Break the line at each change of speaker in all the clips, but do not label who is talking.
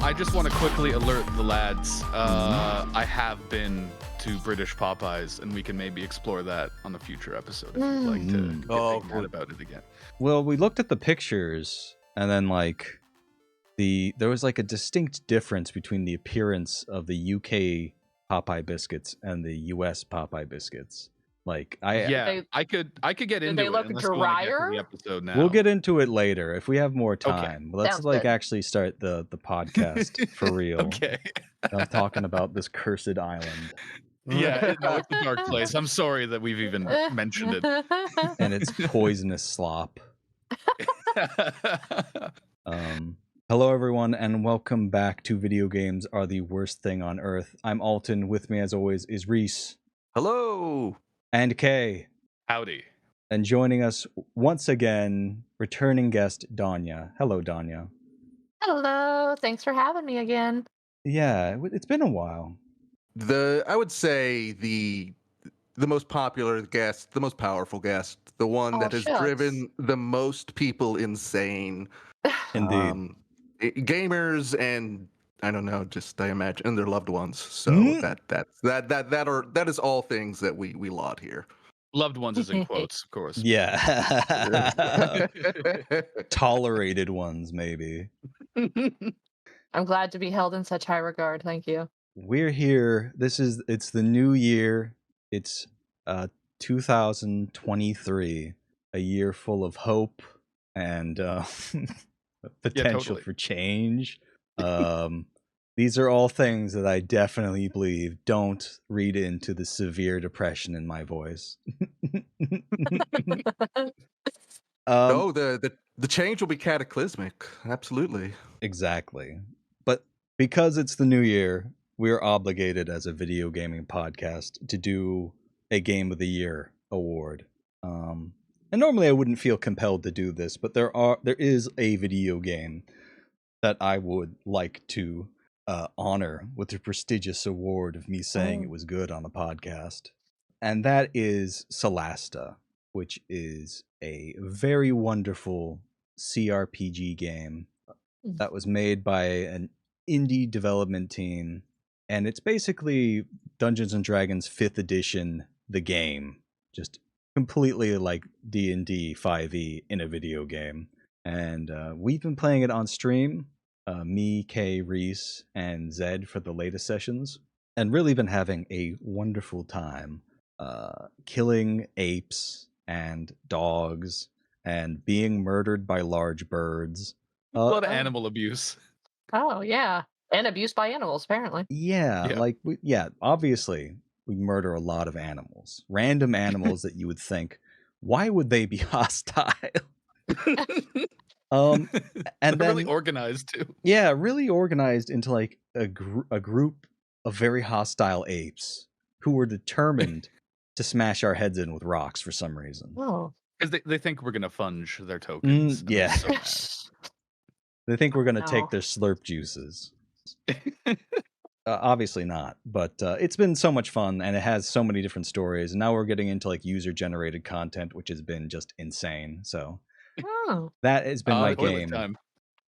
I just want to quickly alert the lads. I have been to British Popeyes, and we can maybe explore that on a future episode if you'd like to get mad about it again.
Well, we looked at the pictures, and then there was like a distinct difference between the appearance of the UK Popeye biscuits and the US Popeye biscuits. I could get into it.
They look drier.
The episode now.
We'll get into it later if we have more time.
Okay.
Let's actually start the podcast for real.
Okay.
I'm talking about this cursed island.
Yeah, it's a dark place. I'm sorry that we've even mentioned it.
And it's poisonous slop. Hello everyone, and welcome back to Video Games Are the Worst Thing on Earth. I'm Alton. With me as always is Reese.
Hello.
And Kay.
Howdy.
And joining us once again, returning guest Dawnya. Hello, Dawnya.
Hello. Thanks for having me again.
Yeah, it's been a while.
I would say the most popular guest, the most powerful guest, the one that has driven the most people insane.
Indeed.
Gamers and I don't know, I imagine, and their loved ones. So that is all things that we laud here.
Loved ones is in quotes, of course.
Yeah. Tolerated ones, maybe.
I'm glad to be held in such high regard. Thank you.
We're here. It's the new year. It's 2023, a year full of hope and potential for change. These are all things that I definitely believe. Don't read into the severe depression in my voice.
No, the change will be cataclysmic. Absolutely.
Exactly. But because it's the new year, we're obligated as a video gaming podcast to do a Game of the Year award. And normally I wouldn't feel compelled to do this, but there is a video game that I would like to honor with the prestigious award of me saying it was good on a podcast. And that is Solasta, which is a very wonderful CRPG game that was made by an indie development team. And it's basically Dungeons and Dragons 5th edition, the game, just completely like D&D 5e in a video game. And we've been playing it on stream, me, Kay, Reese, and Zed for the latest sessions, and really been having a wonderful time killing apes and dogs and being murdered by large birds.
A lot of animal abuse.
Oh, yeah. And abuse by animals, apparently.
Yeah. Obviously, we murder a lot of animals. Random animals that you would think, why would they be hostile? And then
really organized too.
Yeah, really organized into like a group of very hostile apes who were determined to smash our heads in with rocks for some reason.
Oh.
Because they think we're gonna funge their tokens.
Yeah.
So
they think we're gonna take their slurp juices. Obviously not, but it's been so much fun, and it has so many different stories. And now we're getting into like user-generated content, which has been just insane. So that has been my game.
Time.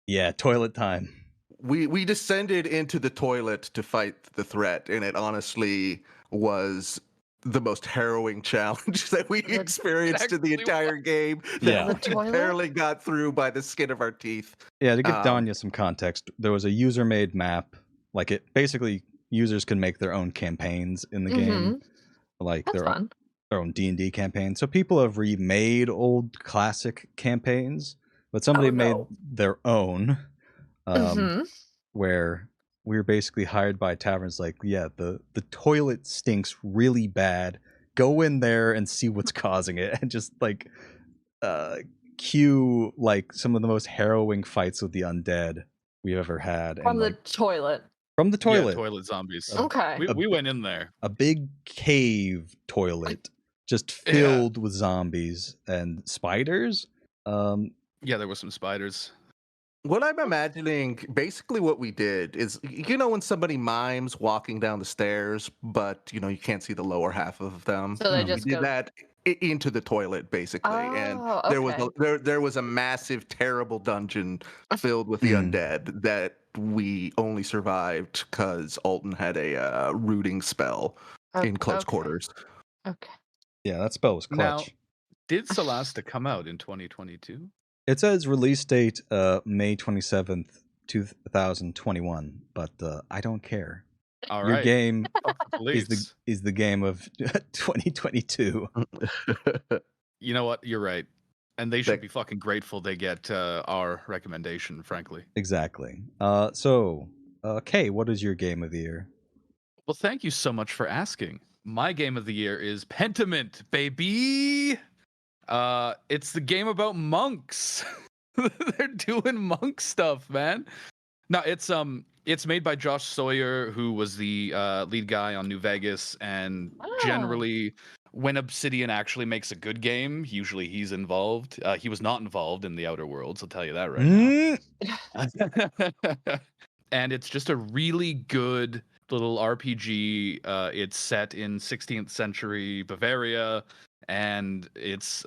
Yeah, toilet time.
We descended into the toilet to fight the threat, and it honestly was the most harrowing challenge that we experienced in the entire game. That we barely got through by the skin of our teeth.
Yeah, to give Dawnya some context, there was a user-made map. Like it basically, users can make their own campaigns in the game, like their own D&D campaign. So people have remade old classic campaigns, but somebody made their own, where we were basically hired by taverns. Like, the toilet stinks really bad. Go in there and see what's causing it, and just like cue like some of the most harrowing fights with the undead we've ever had.
From the toilet.
From the toilet.
Yeah, toilet zombies.
Okay.
We went in there.
A big cave toilet just filled with zombies and spiders.
Yeah, there were some spiders.
What I'm imagining, basically what we did is, when somebody mimes walking down the stairs, but, you can't see the lower half of them.
So they just
we did that into the toilet basically, and
Oh,
there was
okay.
there was a massive, terrible dungeon filled with the undead that we only survived because Alton had a rooting spell in close
Okay.
quarters.
Okay.
Yeah, that spell was
Now,
clutch.
did Celeste come out in 2022?
It says release date May 27th, 2021, but I don't care.
All
Your
right.
game
Fuck the police.
is the game of 2022.
You know what? You're right. And they should
That-
be fucking grateful they get our recommendation, frankly.
Exactly. Kay, what is your game of the year?
Well, thank you so much for asking. My game of the year is Pentiment, baby. It's the game about monks. They're doing monk stuff, man. No, it's made by Josh Sawyer, who was the lead guy on New Vegas, and generally, when Obsidian actually makes a good game, usually he's involved. He was not involved in the Outer Worlds, I'll tell you that right now. And it's just a really good little RPG. It's set in 16th century Bavaria, and it's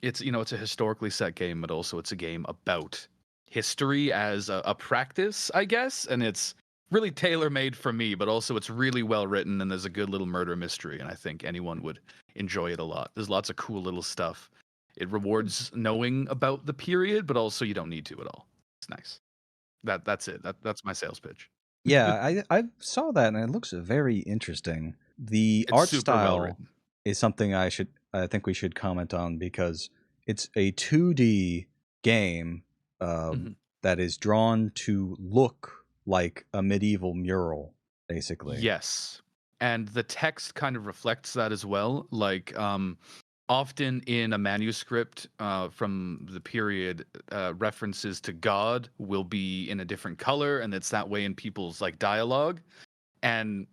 it's a historically set game, but also it's a game about history as a practice, I guess. And it's really tailor-made for me, but also it's really well written, and there's a good little murder mystery, and I think anyone would enjoy it a lot. There's lots of cool little stuff. It rewards knowing about the period, but also you don't need to at all. It's nice. That's it. That's my sales pitch.
Yeah, I saw that and it looks very interesting. The
It's
art
super well
style
written.
is something I think we should comment on because it's a 2D game that is drawn to look like a medieval mural, basically.
Yes. And the text kind of reflects that as well. Like, often in a manuscript from the period, references to God will be in a different color, and it's that way in people's like dialogue. And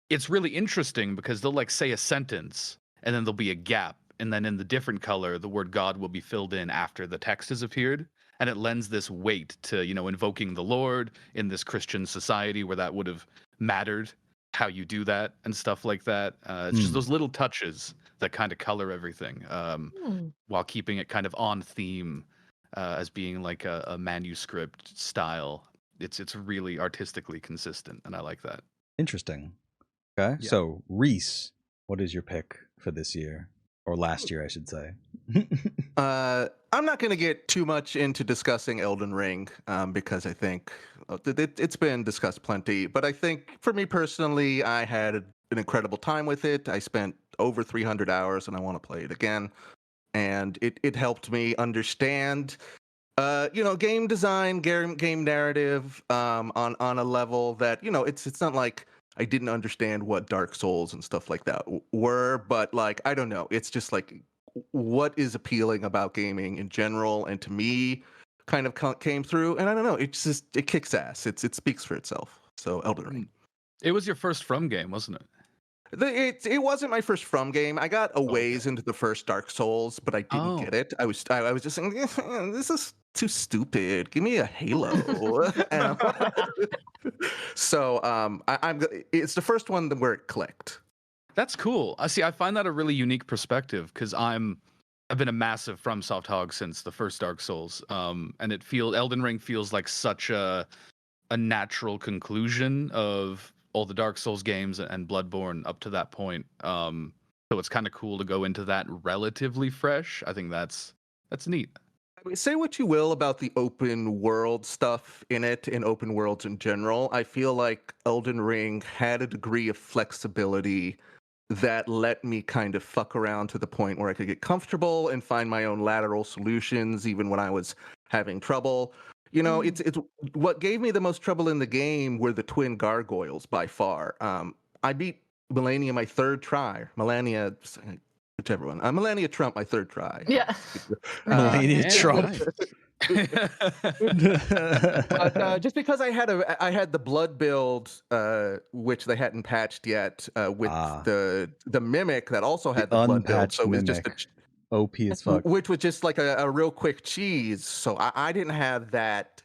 it's really interesting because they'll like say a sentence, and then there'll be a gap, and then in the different color, the word God will be filled in after the text has appeared. And it lends this weight to, invoking the Lord in this Christian society where that would have mattered, how you do that and stuff like that. It's just those little touches that kind of color everything, while keeping it kind of on theme, as being like a manuscript style. It's really artistically consistent, and I like that.
Interesting. Okay,
Yeah.
so Reese, what is your pick for this year? Or last year, I should say.
I'm not going to get too much into discussing Elden Ring because I think it's been discussed plenty. But I think for me personally, I had an incredible time with it. I spent over 300 hours and I want to play it again. And it helped me understand, game design, game narrative on a level that, it's not like I didn't understand what Dark Souls and stuff like that were, but like, I don't know. It's just like what is appealing about gaming in general, and to me, kind of came through. And I don't know. It kicks ass. It speaks for itself. So Elden Ring.
It was your first From game, wasn't it?
It wasn't my first From game. I got a ways into the first Dark Souls, but I didn't get it. I was just saying, this is too stupid. Give me a Halo. So it's the first one where it clicked.
That's cool. I find that a really unique perspective because I've been a massive FromSoft hog since the first Dark Souls. And Elden Ring feels like such a natural conclusion of all the Dark Souls games and Bloodborne up to that point. So it's kind of cool to go into that relatively fresh. I think that's neat.
I mean, say what you will about the open world stuff in open worlds in general. I feel like Elden Ring had a degree of flexibility that let me kind of fuck around to the point where I could get comfortable and find my own lateral solutions, even when I was having trouble. It's what gave me the most trouble in the game were the twin gargoyles by far. I beat Melania my third try. Whichever one. Melania Trump my third try.
Yeah.
Melania Trump.
But, just because I had the blood build, which they hadn't patched yet, with the mimic that also had the blood build, so it was just
OP as fuck.
Which was just like a real quick cheese. So I didn't have that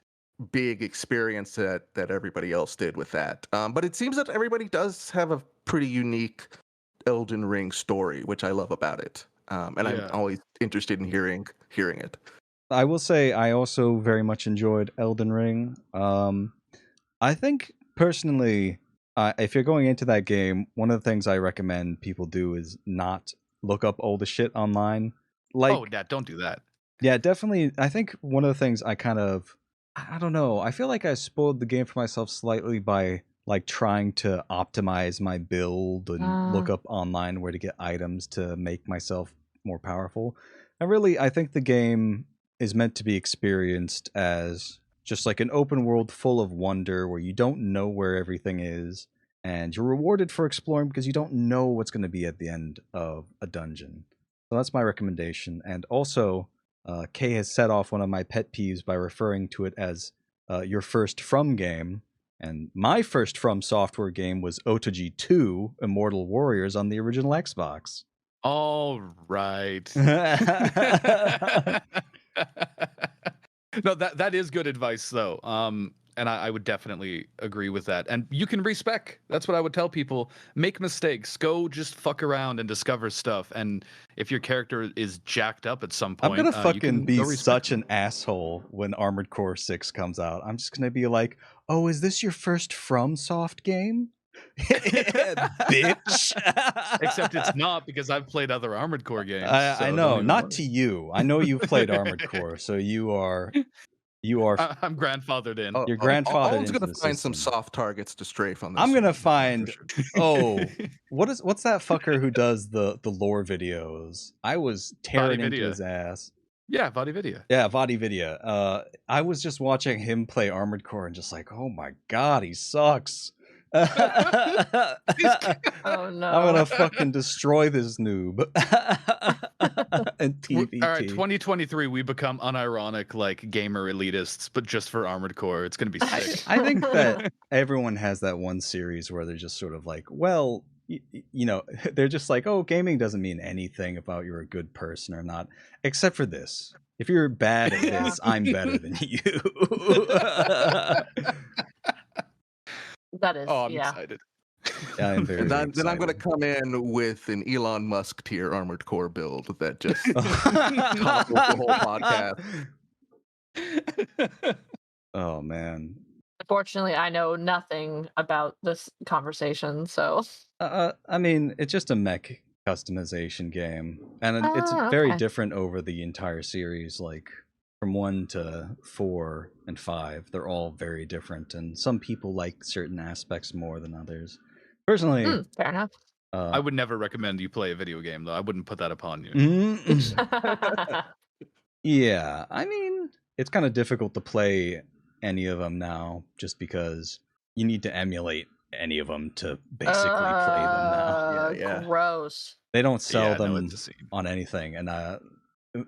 big experience that everybody else did with that. But it seems that everybody does have a pretty unique Elden Ring story, which I love about it. and I'm always interested in hearing it.
I will say I also very much enjoyed Elden Ring. I think personally, if you're going into that game, one of the things I recommend people do is not look up all the shit online. Like,
oh, yeah, don't do that.
Yeah, definitely. I think one of the things I don't know. I feel like I spoiled the game for myself slightly by like trying to optimize my build and look up online where to get items to make myself more powerful. And really, I think the game is meant to be experienced as just like an open world full of wonder where you don't know where everything is and you're rewarded for exploring because you don't know what's going to be at the end of a dungeon. So that's my recommendation. And also, Kay has set off one of my pet peeves by referring to it as your first From game. And my first From Software game was Otogi 2, Immortal Warriors on the original Xbox.
All right. No, that is good advice though. And I would definitely agree with that. And you can respec. That's what I would tell people. Make mistakes. Go just fuck around and discover stuff. And if your character is jacked up at some point,
I'm gonna fucking be such
them.
an asshole when Armored Core 6 comes out. I'm just gonna be like, oh, is this your first FromSoft game? Bitch.
Except it's not, because I've played other Armored Core games.
I know, not to you. I know you've played Armored Core, so you are.
I'm grandfathered in.
Your grandfather.
I'm gonna find some soft targets to strafe on this.
I'm gonna find. Sure. What's that fucker who does the lore videos? I was tearing into his ass.
Yeah, VGATWTOE.
Yeah, VGATWTOE. I was just watching him play Armored Core and just like, oh my god, he sucks.
Oh no!
I'm gonna fucking destroy this noob. And TVT.
All right, 2023, we become unironic like gamer elitists, but just for Armored Core. It's gonna be sick.
I think that everyone has that one series where they're just sort of like, well, you know, they're just like, oh, gaming doesn't mean anything about you're a good person or not, except for this. If you're bad at this, I'm better than you.
That is,
I'm excited.
Yeah, I'm very excited.
Then I'm going to come in with an Elon Musk tier Armored Core build that just topples the whole podcast.
Oh man.
Unfortunately, I know nothing about this conversation, so.
I mean, it's just a mech customization game, and it's very different over the entire series. Like from 1 to 4 and 5, they're all very different, and some people like certain aspects more than others. Personally,
fair enough.
I would never recommend you play a video game, though. I wouldn't put that upon you.
Yeah, I mean, it's kind of difficult to play any of them now, just because you need to emulate any of them to basically play them now.
Yeah.
Gross.
They don't sell them on anything, and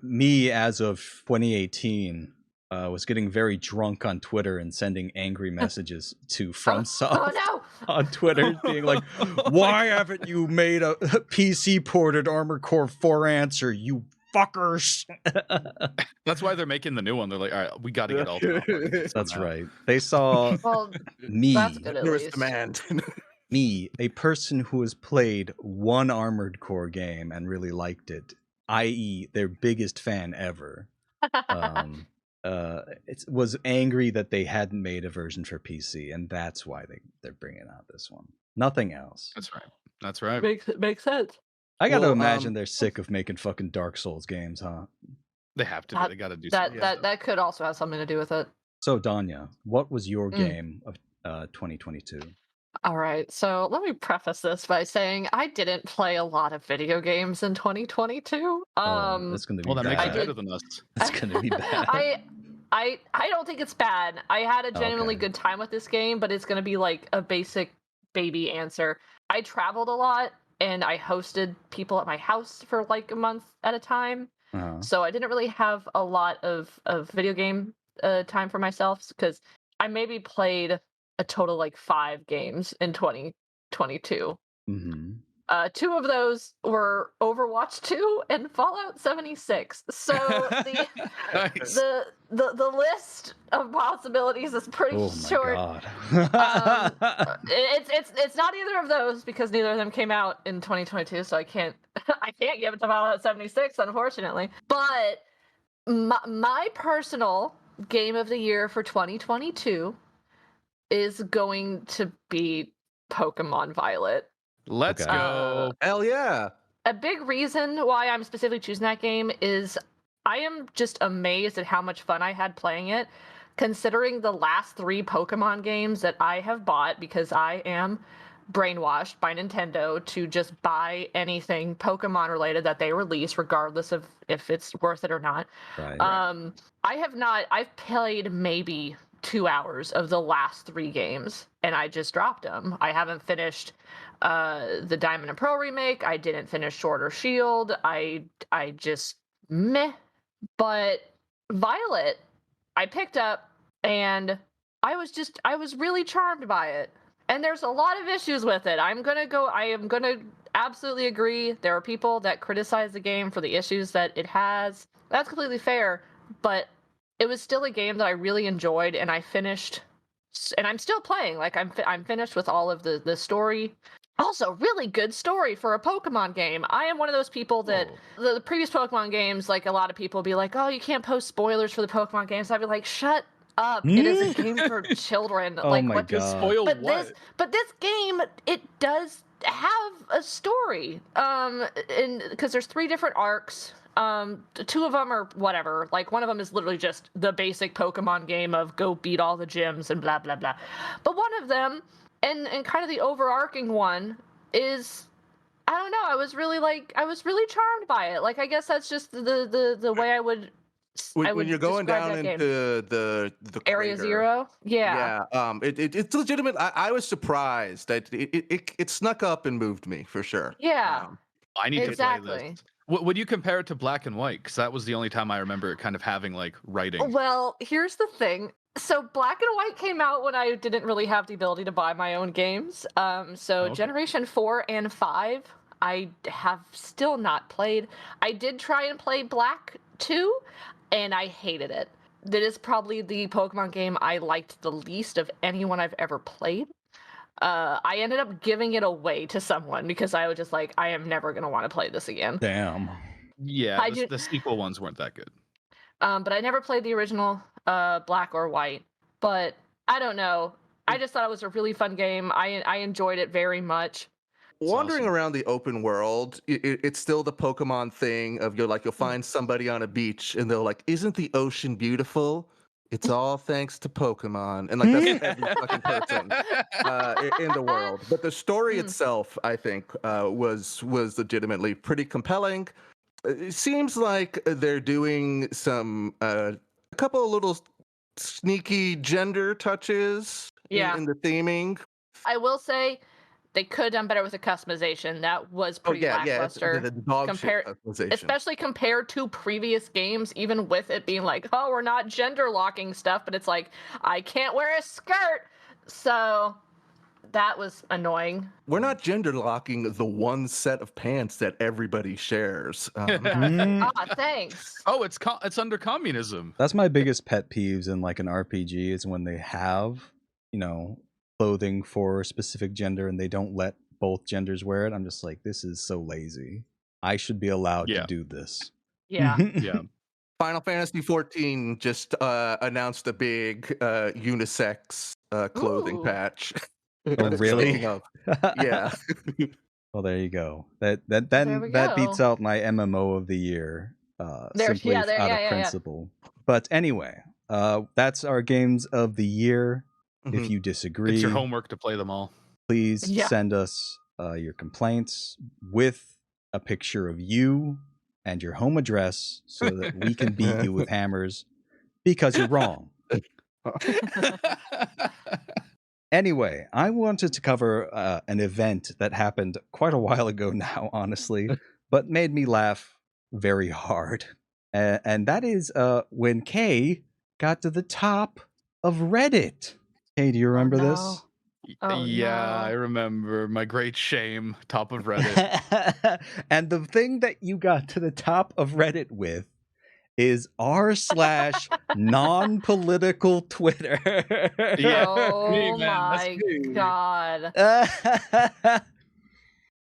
me as of 2018 was getting very drunk on Twitter and sending angry messages to FromSoft on Twitter, being like, "Why haven't you made a PC ported Armored Core 4 answer, you fuckers?"
That's why they're making the new one. They're like, all right, we got to get Alton.
That's right. They saw me.
That's good, at least.
Demand.
Me, a person who has played one Armored Core game and really liked it, i.e., their biggest fan ever. It was angry that they hadn't made a version for PC, and that's why they're bringing out this one. Nothing else.
That's right.
Makes sense.
I gotta imagine they're sick of making fucking Dark Souls games, huh?
They have to. They got to do something.
That could also have something to do with it.
So, Dawnya, what was your game of 2022?
All right, so let me preface this by saying I didn't play a lot of video games in 2022.
That's gonna be
that
bad.
makes it better than us.
That's gonna be bad.
I don't think it's bad. I had a genuinely good time with this game, but it's gonna be like a basic baby answer. I traveled a lot and I hosted people at my house for like a month at a time. So I didn't really have a lot of video game time for myself, because I maybe played a total like 5 games in 2022.
Mm-hmm.
2 of those were Overwatch 2 and Fallout 76. So the list of possibilities is pretty short.
God.
It's not either of those, because neither of them came out in 2022, so I can't I can't give it to Fallout 76, unfortunately. But my personal game of the year for 2022 is going to be Pokemon Violet.
Let's go.
Hell yeah.
A big reason why I'm specifically choosing that game is I am just amazed at how much fun I had playing it, considering the last 3 Pokemon games that I have bought, because I am brainwashed by Nintendo to just buy anything Pokemon related that they release, regardless of if it's worth it or not.
Right.
I've played maybe 2 hours of the last 3 games, and I just dropped them. I haven't finished the Diamond and Pearl remake. I didn't finish Sword or Shield. I just meh. But Violet, I picked up, and I was really charmed by it. And there's a lot of issues with it. I am gonna absolutely agree. There are people that criticize the game for the issues that it has. That's completely fair, but it was still a game that I really enjoyed, and I finished, and I'm still playing. Like I'm finished with all of the story. Also, really good story for a Pokemon game. I am one of those people that the previous Pokemon games, like a lot of people be like, oh, you can't post spoilers for the Pokemon games. I'd be like, shut up. It is a game for children.
Oh
like
my
what
God.
Spoil
but
what?
but this game, it does have a story. And because there's 3 different arcs. 2 of them are whatever. Like one of them is literally just the basic Pokemon game of go beat all the gyms and blah blah blah. But one of them, and kind of the overarching one, is, I don't know, I was really charmed by it. Like I guess that's just the way I would
When you're going
describe
down
that game.
into the
Area
crater,
Zero, yeah.
it's legitimate. I was surprised that it snuck up and moved me for sure.
Yeah.
I need to play
Exactly.
this. Would you compare it to Black and White? Because that was the only time I remember it kind of having like writing.
Well, here's the thing. So Black and White came out when I didn't really have the ability to buy my own games. So
Okay.
Generation 4 and 5, I have still not played. I did try and play Black 2, and I hated it. That is probably the Pokemon game I liked the least of anyone I've ever played. I ended up giving it away to someone because I was just like, I am never going to want to play this again.
Damn.
Yeah, the sequel ones weren't that good.
But I never played the original Black or White. But I don't know. I just thought it was a really fun game. I enjoyed it very much.
Wandering
awesome.
around the open world, it's still the Pokemon thing of you'll find somebody on a beach and they'll like, isn't the ocean beautiful? It's all thanks to Pokemon, and like that's every fucking person in the world. But the story itself, I think, was legitimately pretty compelling. It seems like they're doing some a couple of little sneaky gender touches in the theming.
I will say they could have done better with the customization. That was pretty lackluster.
The dog shit customization.
Especially compared to previous games, even with it being like, oh, we're not gender locking stuff, but it's like, I can't wear a skirt. So that was annoying.
We're not gender locking the one set of pants that everybody shares.
Thanks.
Oh, it's under communism.
That's my biggest pet peeves in like an RPG is when they have, clothing for a specific gender and they don't let both genders wear it. I'm just like, this is so lazy. I should be allowed to do this.
Yeah.
Yeah.
Final Fantasy 14 just announced a big unisex clothing patch.
Oh, really?
Yeah.
Well, there you go. That beats out my MMO of the year. Simply out of principle. But anyway, that's our games of the year. If you disagree,
It's your homework to play them all.
Please send us your complaints with a picture of you and your home address so that we can beat you with hammers because you're wrong. Anyway, I wanted to cover an event that happened quite a while ago now, honestly, but made me laugh very hard. And that is when Kay got to the top of Reddit. Hey, do you remember this?
I remember. My great shame, top of Reddit.
And the thing that you got to the top of Reddit with is r/non-political Twitter.
Oh my God.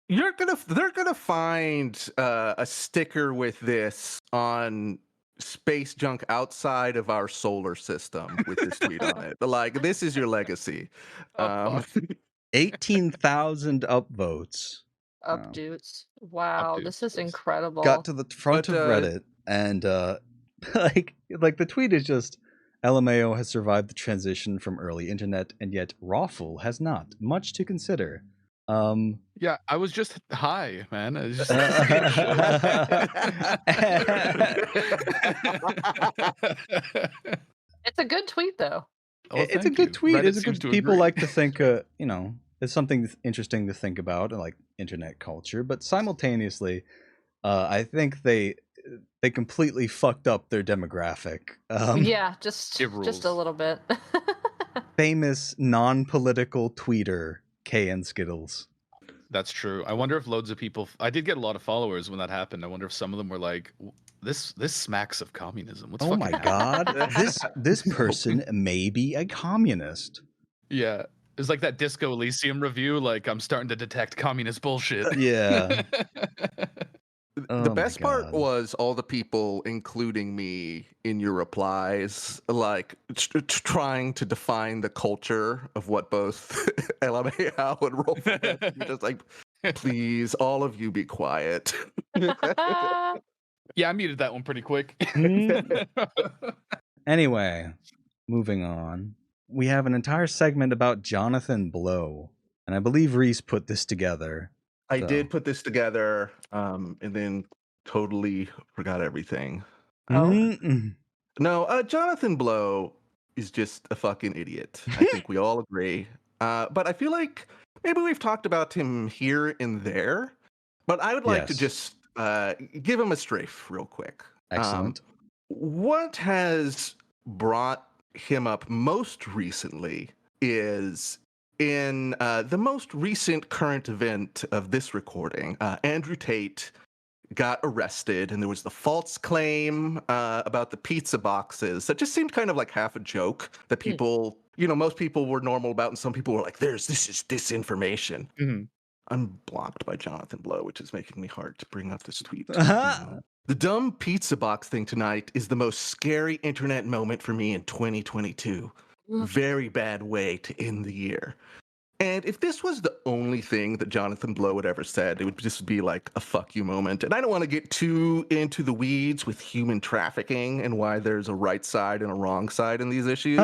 they're gonna find a sticker with this on space junk outside of our solar system with this tweet on it. Like, this is your legacy.
Oh, fuck.
18,000 upvotes.
Updates. Wow,
Updates,
this is
yes.
incredible.
Got to the front
But,
of Reddit, and like the tweet is just LMAO has survived the transition from early internet, and yet Rawful has not. Much to consider.
Yeah, I was just high, man. I was just
It's a good tweet, though.
Oh,
it's a
thank
good
you.
tweet.
Reddit
It's a
seems
good.
to
People
agree.
like to think, it's something interesting to think about, like internet culture. But simultaneously, I think they completely fucked up their demographic.
Yeah, just
It
a
rules.
little bit.
Famous non-political tweeter K and Skittles.
That's true. I wonder if loads of people. I did get a lot of followers when that happened. I wonder if some of them were like, "This smacks of communism." What's
Oh
fucking
my
happening?"
god, this person may be a communist.
Yeah, it's like that Disco Elysium review. Like, I'm starting to detect communist bullshit.
Yeah. Oh
The
my
best part
God.
was all the people, including me, in your replies, like trying to define the culture of what both LMAO and Roll. You're just like, please, all of you be quiet.
Yeah, I muted that one pretty quick.
Anyway, moving on. We have an entire segment about Jonathan Blow, and I believe Reese put this together.
I
So.
did put this together, and then totally forgot everything.
Mm-mm.
No, Jonathan Blow is just a fucking idiot. I think we all agree. But I feel like maybe we've talked about him here and there. But I would like to
Yes.
just give him a strafe real quick.
Excellent.
What has brought him up most recently is in the most recent current event of this recording, Andrew Tate got arrested, and there was the false claim about the pizza boxes that just seemed kind of like half a joke that people, most people were normal about, and some people were like, this is disinformation.
Mhm.
I'm blocked by Jonathan Blow, which is making me hard to bring up this tweet.
Uh-huh.
The dumb pizza box thing tonight is the most scary internet moment for me in 2022. Very bad way to end the year. And if this was the only thing that Jonathan Blow had ever said, it would just be like a fuck you moment. And I don't want to get too into the weeds with human trafficking and why there's a right side and a wrong side in these issues.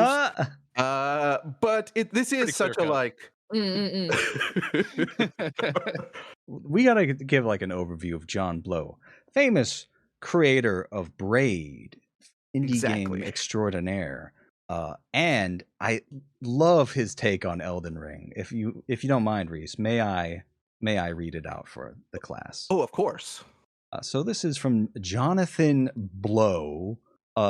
But this is such a like...
We gotta give like an overview of John Blow, famous creator of Braid, indie game extraordinaire, and I love his take on Elden Ring. If you don't mind, Reese, may I read it out for the class?
Oh, of course.
So this is from Jonathan Blow,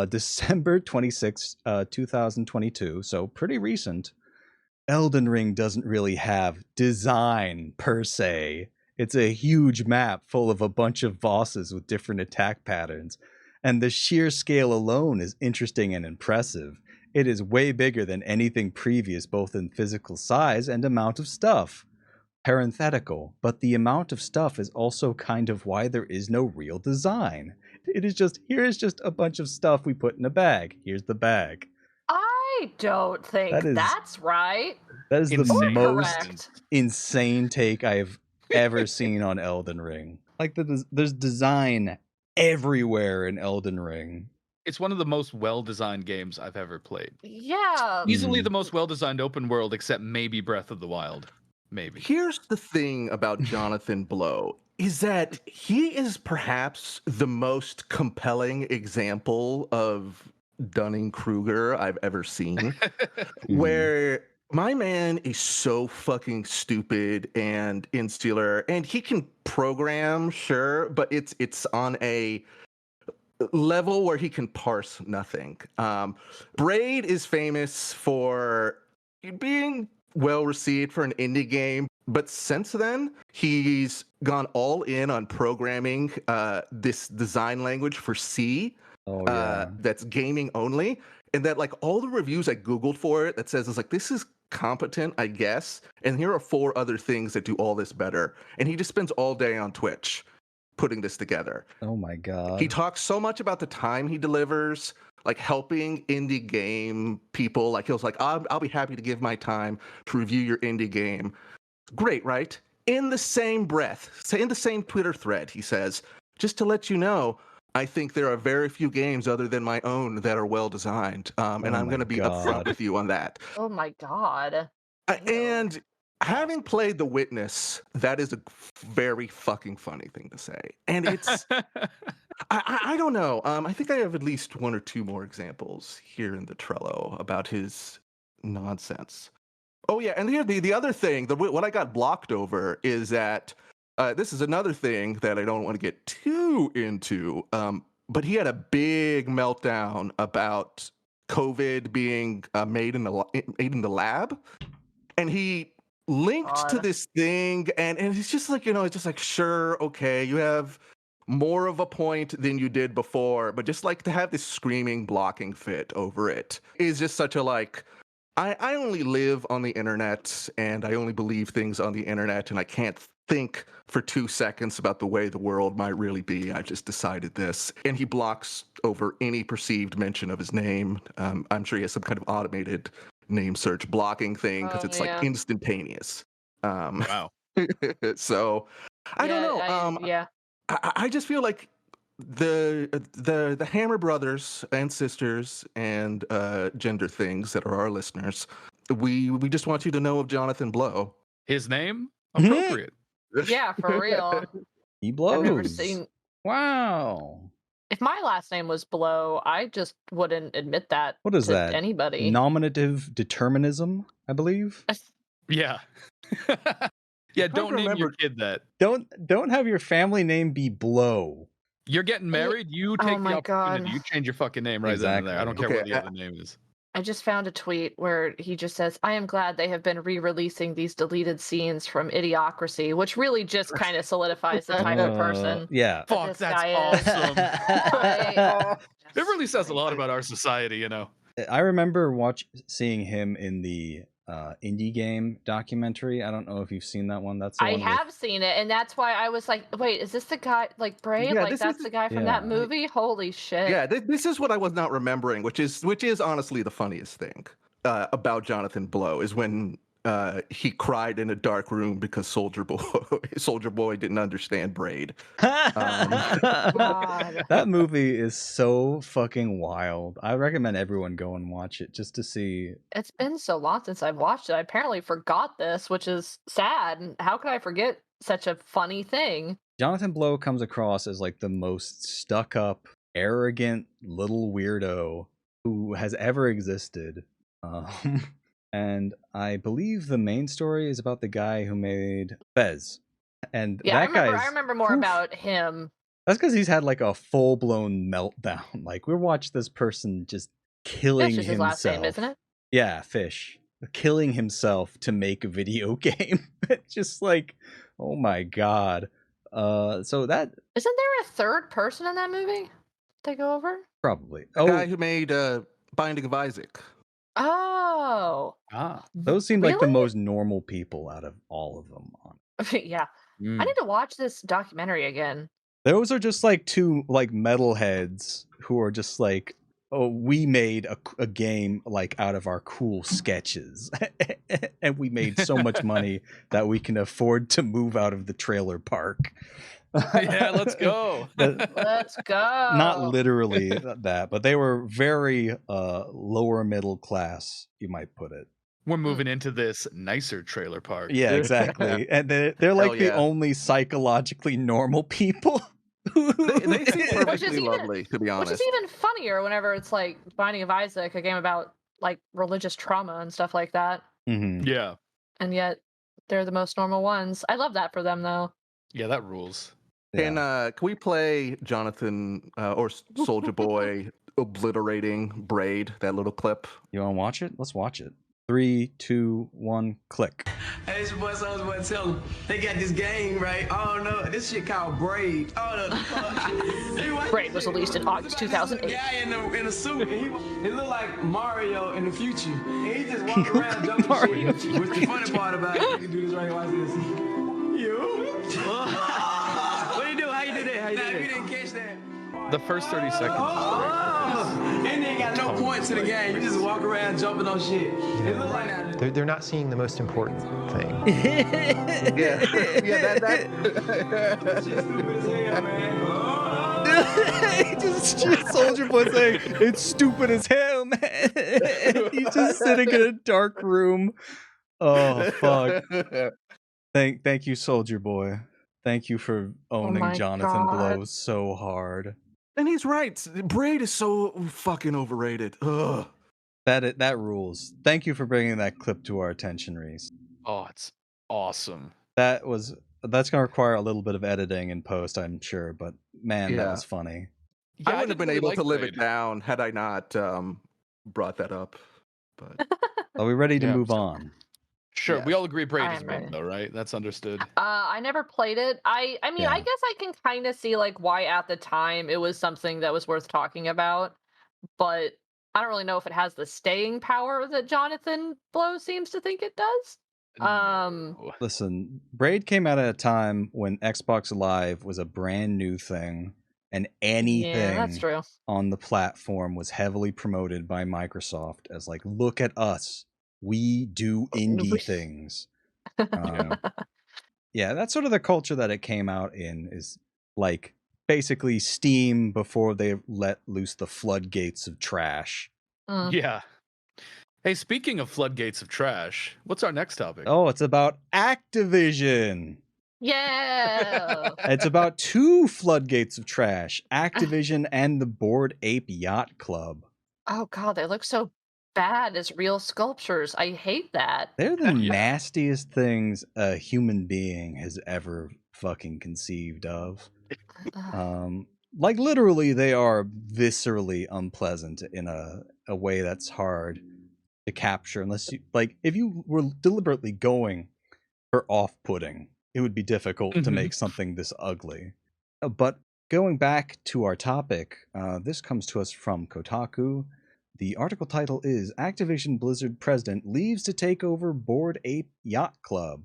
December 26, 2022. So pretty recent. Elden Ring doesn't really have design per se. It's a huge map full of a bunch of bosses with different attack patterns, and the sheer scale alone is interesting and impressive. It is way bigger than anything previous, both in physical size and amount of stuff. Parenthetical, but the amount of stuff is also kind of why there is no real design. It is just, here is just a bunch of stuff we put in a bag. Here's the bag.
I don't think that's right.
That is
Insane.
the most
Correct.
insane take I have ever seen on Elden Ring. Like, there's design everywhere in Elden Ring.
It's one of the most well-designed games I've ever played.
Yeah.
Easily the most well-designed open world, except maybe Breath of the Wild. Maybe.
Here's the thing about Jonathan Blow, is that he is perhaps the most compelling example of Dunning-Kruger I've ever seen, where my man is so fucking stupid and insular, and he can program, sure, but it's on a level where he can parse nothing. Braid is famous for being well received for an indie game, but since then he's gone all in on programming this design language for C. That's gaming only, and that like all the reviews I googled for it that says it's like this is competent, I guess. And here are 4 other things that do all this better. And he just spends all day on Twitch putting this together.
Oh my God.
He talks so much about the time he delivers, like helping indie game people. Like, he was like, I'll be happy to give my time to review your indie game. Great, right? In the same breath, in the same Twitter thread, he says, just to let you know, I think there are very few games other than my own that are well designed. And I'm going to be upfront with you on that.
Oh my God.
And having played The Witness, that is a very fucking funny thing to say. And it's, I don't know. I think I have at least 1 or 2 more examples here in the Trello about his nonsense. Oh yeah, and here the other thing, what I got blocked over is that this is another thing that I don't want to get too into, but he had a big meltdown about COVID being made in the lab, and he linked to this thing, and it's just like, it's just like, sure, okay, you have more of a point than you did before, but just like to have this screaming blocking fit over it is just such a like, I only live on the internet and I only believe things on the internet, and I can't think for 2 seconds about the way the world might really be. I just decided this. And he blocks over any perceived mention of his name. I'm sure he has some kind of automated name search blocking thing because it's like instantaneous.
Wow.
So I don't know. I just feel like the Hammer brothers and sisters and gender things that are our listeners, we just want you to know of Jonathan Blow.
His name? Appropriate.
Yeah, for real.
He blows.
I've never seen.
Wow.
If my last name was Blow, I just wouldn't admit that.
What is
to
that?
Anybody?
Nominative determinism, I believe.
Yeah. Yeah, don't name your kid that.
Don't have your family name be Blow.
You're getting married, you take the opportunity.
God.
You change your fucking name right then and there. I don't care what the other name is.
I just found a tweet where he just says, I am glad they have been re-releasing these deleted scenes from Idiocracy, which really just kind of solidifies the type of person.
Yeah.
Fuck, that's awesome. It really says a lot about our society,
I remember seeing him in the indie game documentary. I don't know if you've seen that one. That's the
I
one
have seen it, and that's why I was like, wait, is this the guy, like Braid?
Yeah,
like that's the guy from that movie? Holy shit.
Yeah, this is what I was not remembering, which is honestly the funniest thing about Jonathan Blow is when he cried in a dark room because Soldier Boy didn't understand Braid.
That movie is so fucking wild. I recommend everyone go and watch it just to see.
It's been so long since I've watched it. I apparently forgot this, which is sad. How could I forget such a funny thing?
Jonathan Blow comes across as like the most stuck up, arrogant little weirdo who has ever existed. And I believe the main story is about the guy who made Fez. And
yeah,
that
I remember more about him.
That's because he's had like a full-blown meltdown. Like, we watched this person just killing himself. Fish is his last name, isn't it? Yeah, Fish. Killing himself to make a video game. Just like, oh my god. So that...
Isn't there a third person in that movie they go over?
Probably.
The guy who made Binding of Isaac.
Oh.
Those seem like the most normal people out of all of them.
Yeah. I need to watch this documentary again.
Those are just like two like metalheads who are just like, oh, we made a game like out of our cool sketches. And we made so much money that we can afford to move out of the trailer park.
Yeah, let's go.
Let's go.
Not literally that, but they were very lower middle class, you might put it.
We're moving into this nicer trailer park.
Yeah, exactly. And they're like the only psychologically normal people.
They seem perfectly lovely, to be honest.
Which is even funnier whenever it's like Binding of Isaac, a game about like religious trauma and stuff like that.
Mm-hmm.
Yeah.
And yet they're the most normal ones. I love that for them, though.
Yeah, that rules.
And can we play Jonathan or Soldier Boy obliterating Braid, that little clip?
You want to watch it? Let's watch it. 3, 2, 1, click.
Hey, it's your boy Soulja Boy. Tell them they got this game, right? Oh no, this shit called Braid. Oh no, the fuck.
Braid was released in August 2008.
Guy in a suit, and he looked like Mario in the future. And he just walked around jumping shit. Which the funny part about it, you can do this right here. Watch this. What you do? How you do that? How you do that? If you didn't catch that.
The first 30 seconds.
And they ain't got no point to the game. You just walk around jumping on shit. It look like that.
They're not seeing the most important thing.
Yeah, that.
Shit's stupid as hell, man.
just Soulja Boy saying, it's stupid as hell, man. He's just sitting in a dark room. Oh, fuck. Thank you, Soulja Boy. Thank you for owning Jonathan Blow so hard.
And he's right. Braid is so fucking overrated. Ugh.
That rules. Thank you for bringing that clip to our attention, Reese.
Oh, it's awesome.
That's gonna require a little bit of editing in post, I'm sure, but man, that was funny.
Yeah,
I wouldn't have been able to live
Braid.
it down had I not brought that up. But
Are we ready to move on?
Sure,
Yes.
we all agree Braid is
I'm
good,
ready.
though, right? That's understood.
I never played it. I mean,
Yeah.
I guess I can kind of see like why at the time it was something that was worth talking about, but I don't really know if it has the staying power that Jonathan Blow seems to think it does.
No.
Listen, Braid came out at a time when Xbox Live was a brand new thing, and anything
Yeah, that's true.
on the platform was heavily promoted by Microsoft as like, look at us, we do indie things. Yeah, that's sort of the culture that it came out in, is like basically Steam before they let loose the floodgates of trash.
Yeah. Hey, speaking of floodgates of trash, what's our next topic?
Oh, it's about Activision.
Yeah.
It's about two floodgates of trash, Activision and the Bored Ape Yacht Club.
Oh god, they look so bad as real sculptures. I hate that.
They're the
Yeah.
nastiest things a human being has ever fucking conceived of. Like literally they are viscerally unpleasant in a way that's hard to capture unless you, like, if you were deliberately going for off-putting, it would be difficult to make something this ugly. But going back to our topic, this comes to us from Kotaku. The article title is Activision Blizzard President Leaves to Take Over Bored Ape Yacht Club.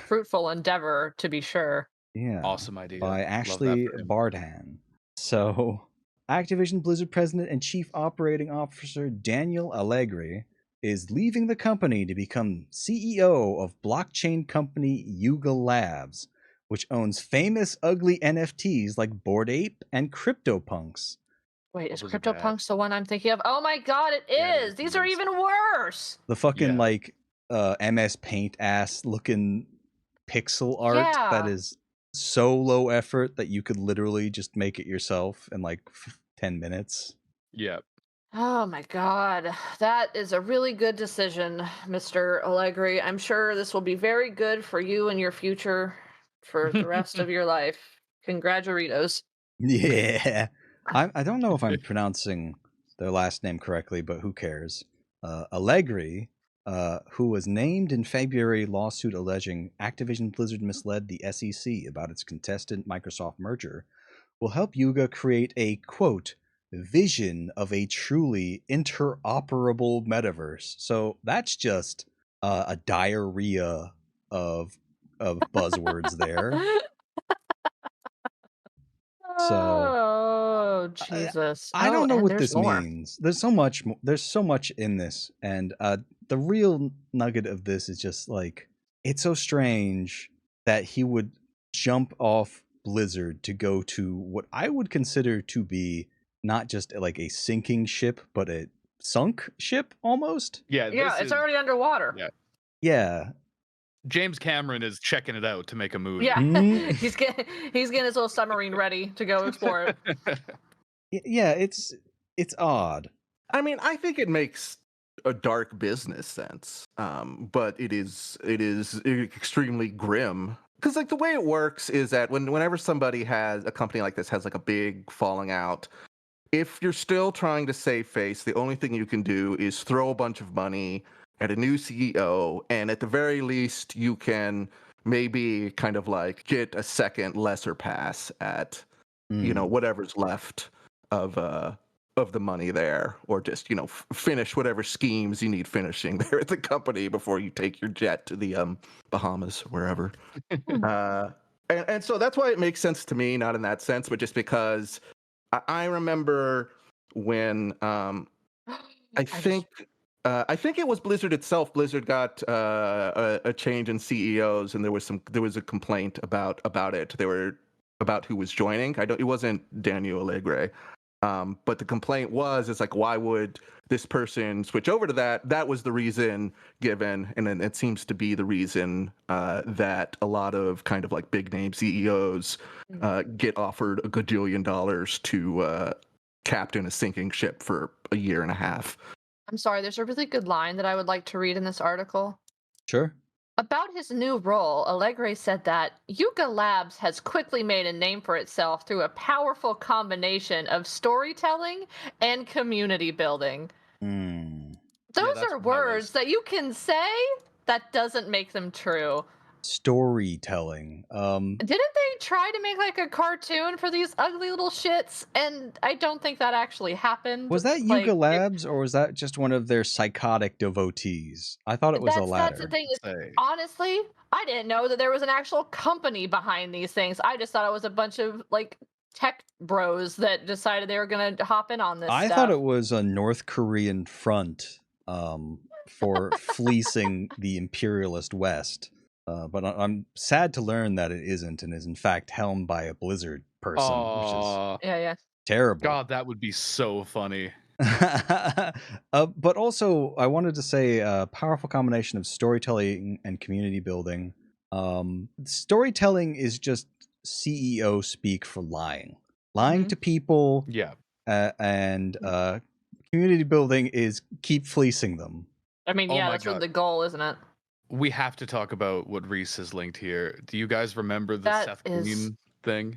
Fruitful endeavor, to be sure.
Yeah.
Awesome idea.
By
Love that
Ashley
for him.
Bardhan. So, Activision Blizzard President and Chief Operating Officer Daniel Allegri is leaving the company to become CEO of blockchain company Yuga Labs, which owns famous ugly NFTs like Bored Ape and CryptoPunks.
Wait, is
Those are
CryptoPunks the one I'm thinking of? Oh my god, it
Yeah, it
is!
is
These are
nice.
even worse!
The fucking
Yeah.
like MS Paint ass looking pixel art that
Yeah.
is so low effort that you could literally just make it yourself in like 10 minutes.
Yeah.
Oh my god. That is a really good decision, Mr. Allegri. I'm sure this will be very good for you and your future for the rest of your life. Congratulations.
Yeah. I don't know if I'm pronouncing their last name correctly, but who cares? Allegri, who was named in February lawsuit alleging Activision Blizzard misled the SEC about its contested Microsoft merger, will help Yuga create a, quote, vision of a truly interoperable metaverse. So that's just a diarrhea of buzzwords there.
Oh, Jesus.
I don't know
and
what
there's
this
more.
means. There's so much. There's so much in this, and the real nugget of this is just like, it's so strange that he would jump off Blizzard to go to what I would consider to be not just like a sinking ship, but a sunk ship almost.
Yeah.
Yeah,
this
it's
is-
already underwater.
Yeah.
Yeah.
James Cameron is checking it out to make a movie.
Yeah.
Mm.
he's getting his little submarine ready to go explore it.
Yeah, it's odd.
I mean, I think it makes a dark business sense, but it is extremely grim. Because like the way it works is that whenever somebody has a company like this has like a big falling out, if you're still trying to save face, the only thing you can do is throw a bunch of money and a new CEO, and at the very least, you can maybe kind of like get a second lesser pass at, whatever's left of the money there, or just finish whatever schemes you need finishing there at the company before you take your jet to the Bahamas, wherever. And so that's why it makes sense to me, not in that sense, but just because I remember when I think it was Blizzard itself. Blizzard got a change in CEOs, and there was a complaint about it. They were about who was joining. It wasn't Daniel Alegre. But the complaint it's like, why would this person switch over to that? That was the reason given, and then it seems to be the reason that a lot of kind of like big name CEOs get offered a gajillion dollars to captain a sinking ship for a year and a half.
I'm sorry, there's a really good line that I would like to read in this article.
Sure.
About his new role, Alegre said that Yuga Labs has quickly made a name for itself through a powerful combination of storytelling and community building. Those are words that you can say, that doesn't make them true.
Storytelling.
Didn't they try to make like a cartoon for these ugly little shits? And I don't think that actually happened.
Was that Yuga Labs, or was that just one of their psychotic devotees? I thought it was the latter.
That's the thing. Honestly, I didn't know that there was an actual company behind these things. I just thought it was a bunch of like tech bros that decided they were going to hop in on this
I thought it was a North Korean front for fleecing the imperialist West. But I'm sad to learn that it isn't, and is in fact helmed by a Blizzard person, which is terrible.
God, that would be so funny.
But also, I wanted to say a powerful combination of storytelling and community building. Storytelling is just CEO speak for lying to people.
Yeah,
and community building is keep fleecing them.
I mean, that's the goal, isn't it?
We have to talk about what Reese has linked here. Do you guys remember the Seth Green thing?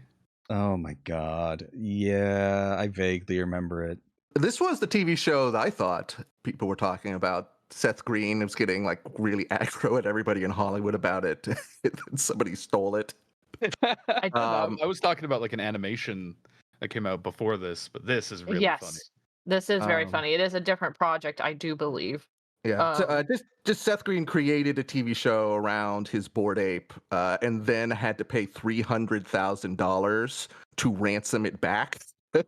Oh my god. Yeah, I vaguely remember it.
This was the TV show that I thought people were talking about. Seth Green was getting like really aggro at everybody in Hollywood about it. Somebody stole it.
I was talking about like an animation that came out before this, but this is really funny.
This is very funny. It is a different project, I do believe.
Yeah, just Seth Green created a TV show around his Bored Ape, and then had to pay $300,000 to ransom it back,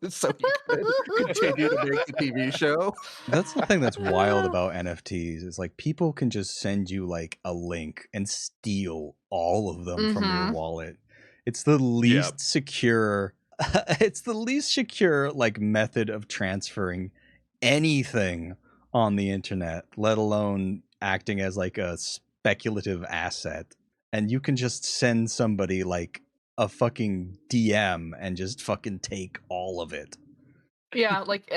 so he could continue to make the TV show.
That's the thing that's wild about NFTs. Is like people can just send you like a link and steal all of them from your wallet. It's the least secure. It's the least secure like method of transferring anything on the internet, let alone acting as like a speculative asset. And you can just send somebody like a fucking DM and just fucking take all of it.
Yeah, like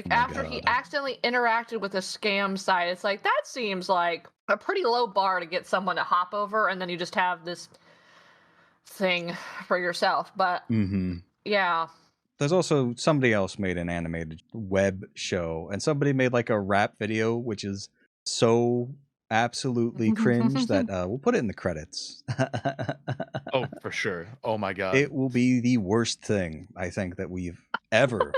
after he accidentally interacted with a scam site, it's like, that seems like a pretty low bar to get someone to hop over, and then you just have this thing for yourself. But yeah.
There's also somebody else made an animated web show, and somebody made like a rap video, which is so absolutely cringe that we'll put it in the credits.
Oh, for sure. Oh my god.
It will be the worst thing I think that we've ever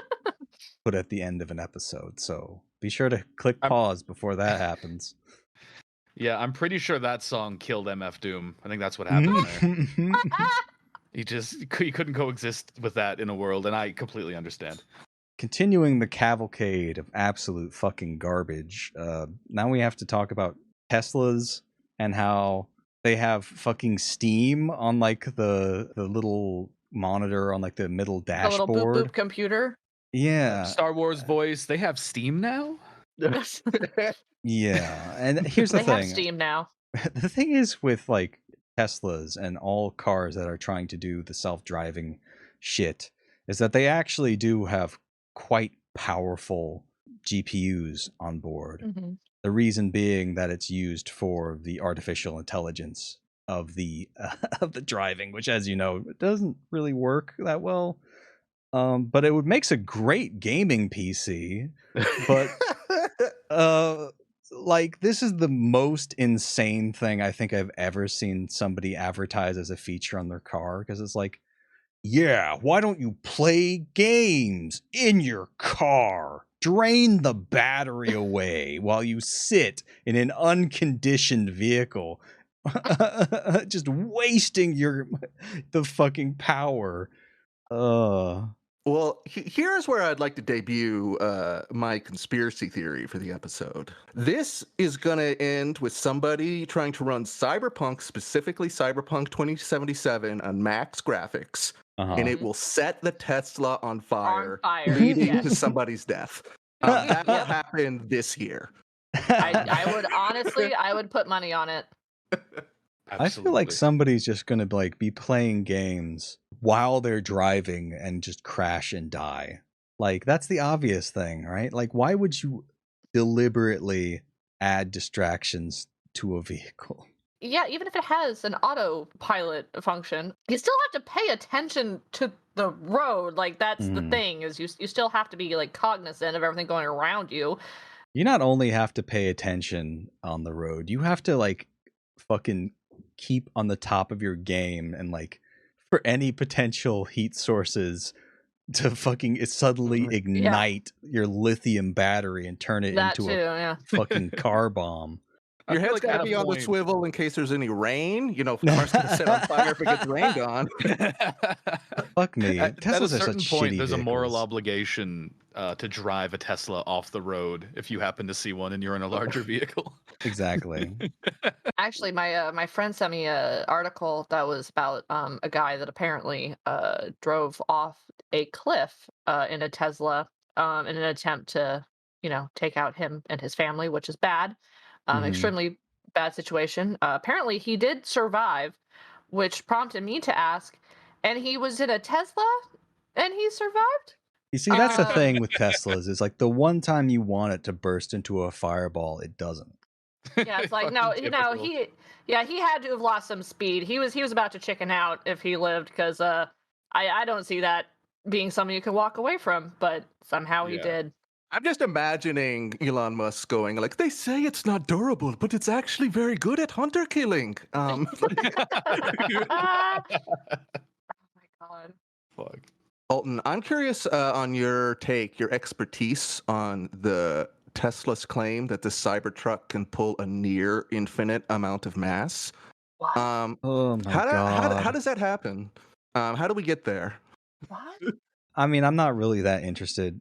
put at the end of an episode. So be sure to click pause before that happens.
Yeah, I'm pretty sure that song killed MF Doom. I think that's what happened there. He couldn't coexist with that in a world, and I completely understand.
Continuing the cavalcade of absolute fucking garbage, now we have to talk about Teslas and how they have fucking Steam on like the little monitor on like the middle dashboard.
The little boop boop computer.
Yeah.
Star Wars voice, they have Steam now?
Yeah, and here's the thing.
They have Steam now.
The thing is with like Teslas and all cars that are trying to do the self-driving shit is that they actually do have quite powerful GPUs on board. The reason being that it's used for the artificial intelligence of the driving, which, as you know, it doesn't really work that well. But it makes a great gaming PC. But like, this is the most insane thing I think I've ever seen somebody advertise as a feature on their car, because it's like, yeah, why don't you play games in your car? Drain the battery away while you sit in an unconditioned vehicle. Just wasting the fucking power.
Well, here's where I'd like to debut my conspiracy theory for the episode. This is going to end with somebody trying to run Cyberpunk, specifically Cyberpunk 2077 on max graphics, and it will set the Tesla on fire, leading to somebody's death. That will happen this year.
I would put money on it.
I feel like somebody's just going to like be playing games while they're driving and just crash and die. Like, that's the obvious thing, right? Like, why would you deliberately add distractions to a vehicle?
Yeah, even if it has an autopilot function, you still have to pay attention to the road. Like, that's the thing, is you still have to be like cognizant of everything going around you.
You not only have to pay attention on the road, you have to like fucking keep on the top of your game, and like for any potential heat sources to fucking suddenly ignite your lithium battery and turn it into a fucking car bomb.
Your head's got to be on the swivel in case there's any rain. You know, car's going to set on fire if it gets rained on.
Fuck me.
At a certain point, there's a moral obligation to drive a Tesla off the road if you happen to see one and you're in a larger vehicle.
Exactly.
Actually, my friend sent me an article that was about a guy that apparently drove off a cliff in a Tesla in an attempt to, take out him and his family, which is bad. Extremely bad situation. Apparently, he did survive, which prompted me to ask, and he was in a Tesla and he survived?
You see, that's the thing with Teslas. Is like the one time you want it to burst into a fireball, it doesn't.
Yeah, it's like, no, he had to have lost some speed. He was about to chicken out if he lived, because I don't see that being something you can walk away from, but somehow he did.
I'm just imagining Elon Musk going like, they say it's not durable, but it's actually very good at hunter killing.
Oh my god.
Fuck.
Alton, I'm curious on your expertise on the Tesla's claim that the Cybertruck can pull a near infinite amount of mass.
What?
Oh my god.
How does that happen? How do we get there?
What?
I mean, I'm not really that interested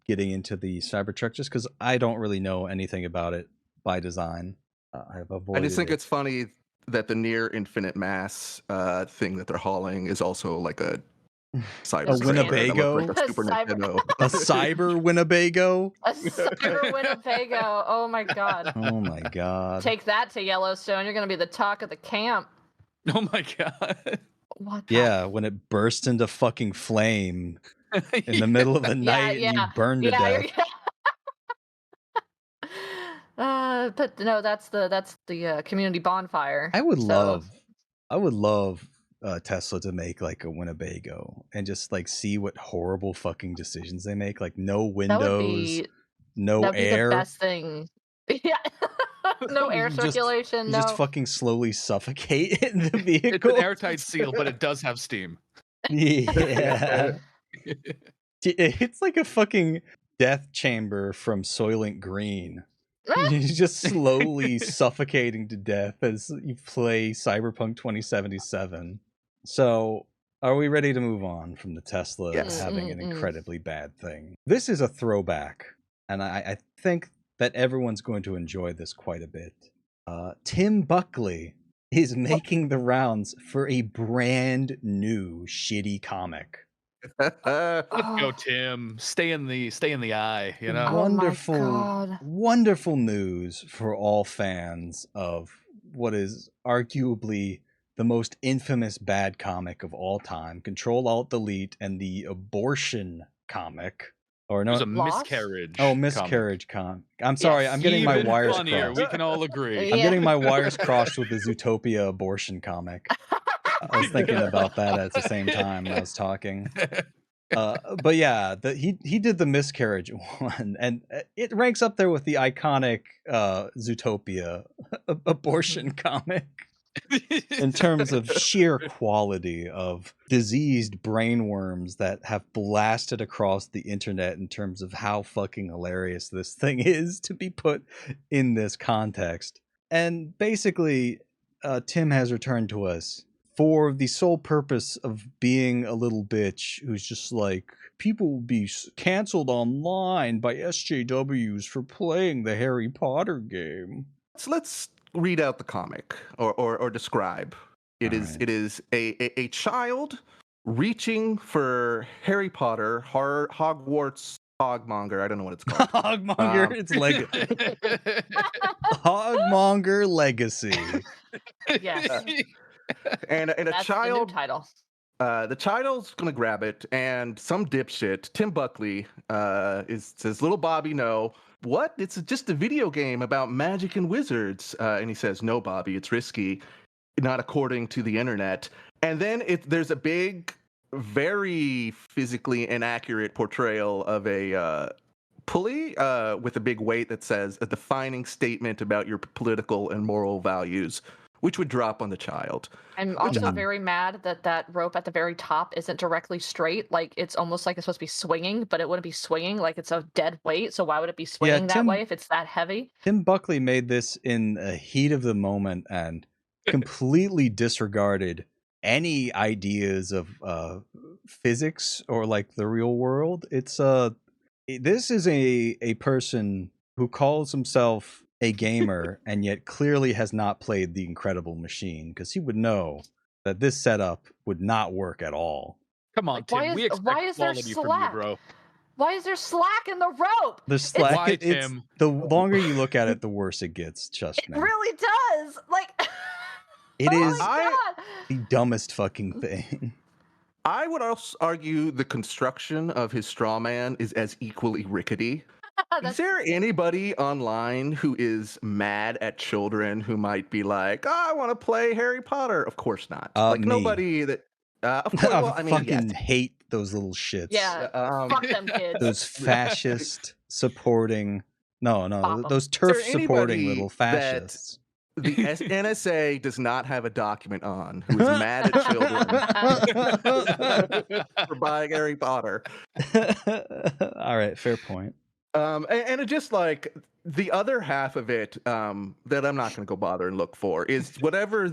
getting into the Cybertruck just because I don't really know anything about it by design. I
just think it's funny that the near infinite mass thing that they're hauling is also like a cyber
Winnebago,
like a
cyber Winnebago,
a cyber Winnebago. Oh my god.
Oh my god.
Take that to Yellowstone. You're gonna be the talk of the camp.
Oh my god.
What?
Yeah, when it burst into fucking flame in the middle of the night and you burn to death.
But no, that's the community bonfire.
I would love Tesla to make like a Winnebago and just like see what horrible fucking decisions they make. Like no windows, no
that'd
air.
Be the best thing. Yeah. No air circulation.
Just fucking slowly suffocate in the vehicle.
It's an airtight seal, but it does have steam.
Yeah. It's like a fucking death chamber from Soylent Green. You're just slowly suffocating to death as you play Cyberpunk 2077. So, are we ready to move on from the Tesla having an incredibly bad thing? This is a throwback, and I think that everyone's going to enjoy this quite a bit. Tim Buckley is making the rounds for a brand new shitty comic.
Go Tim. Stay in the eye, you know.
Wonderful news for all fans of what is arguably the most infamous bad comic of all time, Control-Alt-Delete, and the abortion comic. Or no,
it was a miscarriage.
Oh, miscarriage comic. I'm sorry, I'm getting my wires crossed.
We can all agree.
I'm getting my wires crossed with the Zootopia abortion comic. I was thinking about that at the same time I was talking. But yeah, he did the miscarriage one, and it ranks up there with the iconic Zootopia abortion comic in terms of sheer quality of diseased brainworms that have blasted across the internet in terms of how fucking hilarious this thing is to be put in this context. And basically, Tim has returned to us for the sole purpose of being a little bitch who's just like, people will be canceled online by SJWs for playing the Harry Potter game.
So let's read out the comic or describe. It is a child reaching for Harry Potter, Hogwarts Hogmonger. I don't know what it's called.
Hogmonger. It's Hogmonger Legacy.
Yes.
And a
That's
child.
the new title.
The child's gonna grab it, and some dipshit, Tim Buckley, says, "Little Bobby, no. What? It's just a video game about magic and wizards." And he says, "No, Bobby, it's risky, not according to the internet." And then there's a big, very physically inaccurate portrayal of a pulley with a big weight that says, "A defining statement about your political and moral values," which would drop on the child.
I'm also very mad that rope at the very top isn't directly straight. Like, it's almost like it's supposed to be swinging, but it wouldn't be swinging. Like, it's a dead weight, so why would it be swinging that way if it's that heavy?
Tim Buckley made this in a heat of the moment and completely disregarded any ideas of physics or like the real world. This is a person who calls himself a gamer and yet clearly has not played The Incredible Machine, because he would know that this setup would not work at all.
Come on, Tim. We expect quality from you, bro.
Why is there slack in the rope?
The slack.
Why, Tim?
The longer you look at it, the worse it gets. Trust me.
It really does. Like,
it is
God.
the dumbest fucking thing.
I would also argue the construction of his straw man is as equally rickety. Is there anybody online who is mad at children who might be like, "Oh, I want to play Harry Potter"? Of course not. Like,
me.
Nobody that. Of course, well, I mean,
fucking hate those little shits.
Yeah, fuck them kids.
Those fascist supporting. No, those turf supporting little fascists.
The NSA does not have a document on who is mad at children for buying Harry Potter.
All right, fair point.
And it just like the other half of it that I'm not going to go bother and look for is whatever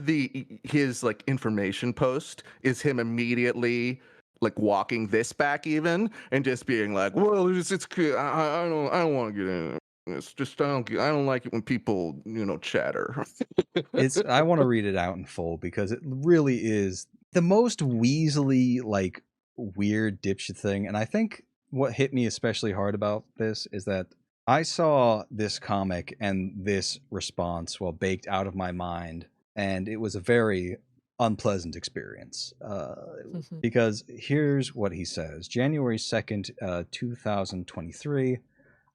his like information post is, him immediately like walking this back even and just being like, well, it's I don't want to get in it. It's just I don't like it when people chatter.
I want to read it out in full because it really is the most Weasley like weird dipshit thing. And I think what hit me especially hard about this is that I saw this comic and this response while baked out of my mind, and it was a very unpleasant experience because here's what he says. January 2nd, 2023.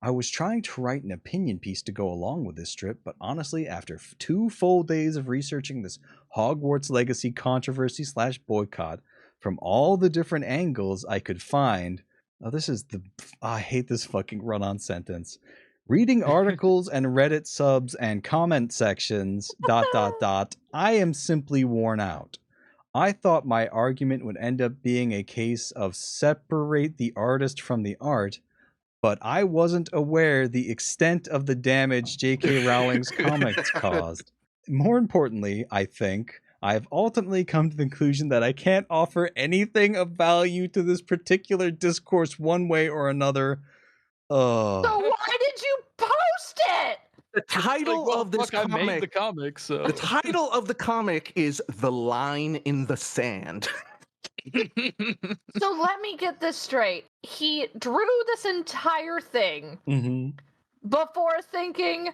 I was trying to write an opinion piece to go along with this strip, but honestly, after 2 full days of researching this Hogwarts Legacy controversy / boycott from all the different angles I could find, I hate this fucking run-on sentence. Reading articles and Reddit subs and comment sections, ... I am simply worn out. I thought my argument would end up being a case of separate the artist from the art, but I wasn't aware the extent of the damage J.K. Rowling's comics caused. More importantly, I think, I've ultimately come to the conclusion that I can't offer anything of value to this particular discourse one way or another.
So why did you post it?
The title of this comic.
I made the comic, so.
The title of the comic is "The Line in the Sand."
So let me get this straight. He drew this entire thing before thinking,